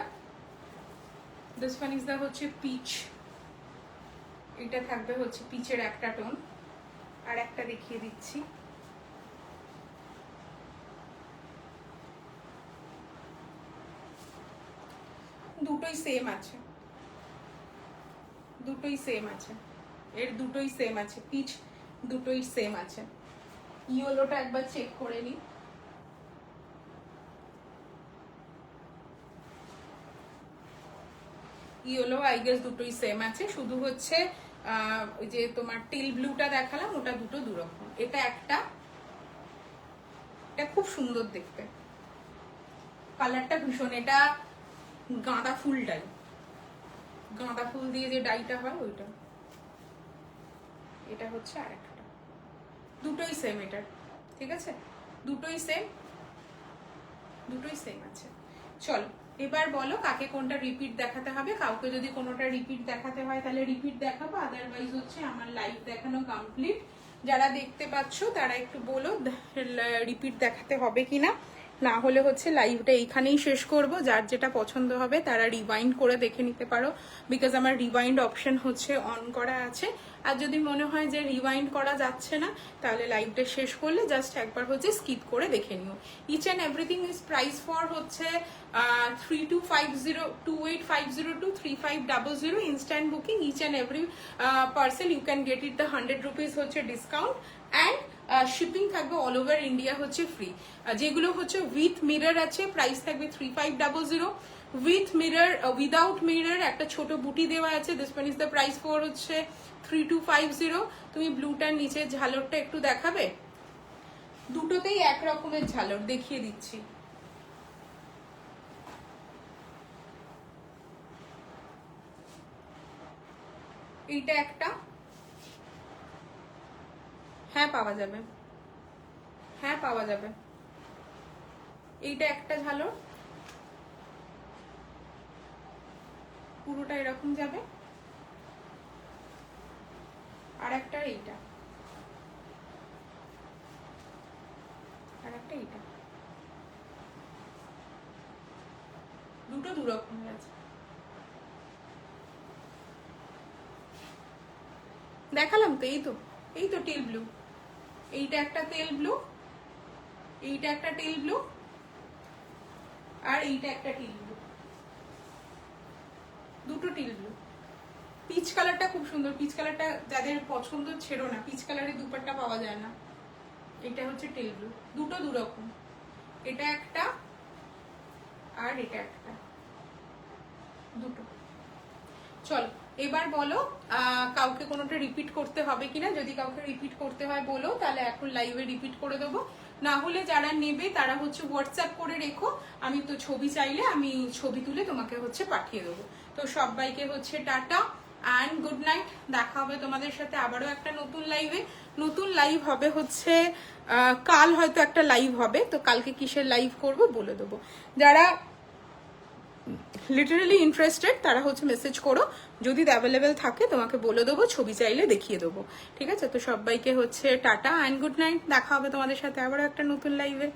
Speaker 1: দিস ওয়ান ইজ দা হচ্ছে পিচ, এটা থাকবে হচ্ছে পিচের একটা টোন। আর একটা দেখিয়ে দিচ্ছি, দুটোই সেম আছে, দুটোই সেম আছে, এর দুটোই সেম আছে, পিচ দুটোই সেম আছে। ইয়েলোটা একবার চেক করে নিই, ইয়েলো আই গেস দুটোই সেম আছে, শুধু হচ্ছে ওই যে তোমার টিল ব্লুটা দেখালাম ওটা দুটো দুরকম। এটা একটা, এটা খুব সুন্দর দেখতে, কালারটা ভীষণ, এটা গাঁদা ফুল ডাই, গাঁদা ফুল দিয়ে যে ডাইটা হয় ওইটা। এটা হচ্ছে আর একটা, দুটোই সেম এটা, ঠিক আছে, দুটোই সেম, দুটোই সেম আছে। চলো এবার বলো কাকে কোনটা রিপিট দেখাতে হবে। কাউকে যদি কোনোটা রিপিট দেখাতে হয় তাহলে রিপিট দেখাবো, আদারওয়াইজ হচ্ছে আমার লাইভ দেখানো কমপ্লিট। যারা দেখতে পাচ্ছ তারা একটু বলো রিপিট দেখাতে হবে কিনা, না হলে হচ্ছে লাইভটা এইখানেই শেষ করব। যার যেটা পছন্দ হবে তারা রিওয়াইন্ড করে দেখে নিতে পারো, বিকজ আমার রিওয়াইন্ড অপশন হচ্ছে অন করা আছে। আর যদি মনে হয় যে রিওয়াইন্ড করা যাচ্ছে না তাহলে লাইভটা শেষ করলে জাস্ট একবার হচ্ছে স্কিপ করে দেখে নিও। Each and everything is price for হচ্ছে 32502850235000 instant booking. Each and every parcel you can get it the 100 rupees হচ্ছে ডিসকাউন্ট, অ্যান্ড শিপিং থাকবে অল ওভার ইন্ডিয়া হচ্ছে ফ্রি। যেগুলো হচ্ছে উইথ মিরর আছে প্রাইস থাকবে 3500, উইথ মিরর উইদাউট মিরর একটা ছোট বুটি দেওয়া আছে, this one is the price for হচ্ছে 3250। তুমি ব্লুটার নিচে ঝালরটা একটু দেখাবে, দুটোতেই এক রকমের ঝালর দেখিয়ে দিচ্ছি। এইটা একটা, হ্যাঁ পাওয়া যাবে, হ্যাঁ পাওয়া যাবে। এইটা একটা ঝালর, পুরোটা এরকম যাবে, আর একটা এইটা, আর একটা এইটা, দুটো দুরকমের আছে। দেখালাম তো, এই তো টিল ব্লু, এইটা একটা তেল ব্লু, এইটা একটা টিল ব্লু, আর এইটা একটা টিল ব্লু, দুটো টিল ব্লু। পিচ কালারটা খুব সুন্দর, পিচ কালারটা যাদের পছন্দ ছেড়ো না, পিচ কালারের দুপাট্টা পাওয়া যায় না। এটা হচ্ছে টিল ব্লু, দুটো দুরকম, এটা একটা আর এটা একটা, দুটো। চলো এবার বলো কাউকে কোনোটা রিপিট করতে হবে কিনা। যদি কাউকে রিপিট করতে হয় বলো, তাহলে এখন লাইভে রিপিট করে দেবো। না হলে যারা নেবে তারা হচ্ছে হোয়াটসঅ্যাপ করে রেখো, আমি তো ছবি চাইলে আমি ছবি তুলে তোমাকে হচ্ছে পাঠিয়ে দেবো। তো সবাইকে হচ্ছে টাটা অ্যান্ড গুড নাইট, দেখা হবে তোমাদের সাথে আবারও একটা নতুন লাইভে। নতুন লাইভ হবে হচ্ছে কাল, হয়তো একটা লাইভ হবে, তো কালকে কিসের লাইভ করব বলে দেবো। যারা লিটারালি ইন্টারেস্টেড তারা হচ্ছে মেসেজ করো, যদি অ্যাভেলেবেল থাকে তোমাকে বলে দেবো, ছবি চাইলে দেখিয়ে দেবো, ঠিক আছে। তো সবাইকে হচ্ছে টাটা অ্যান্ড গুড নাইট, দেখা হবে তোমাদের সাথে আবারও একটা নতুন লাইভে।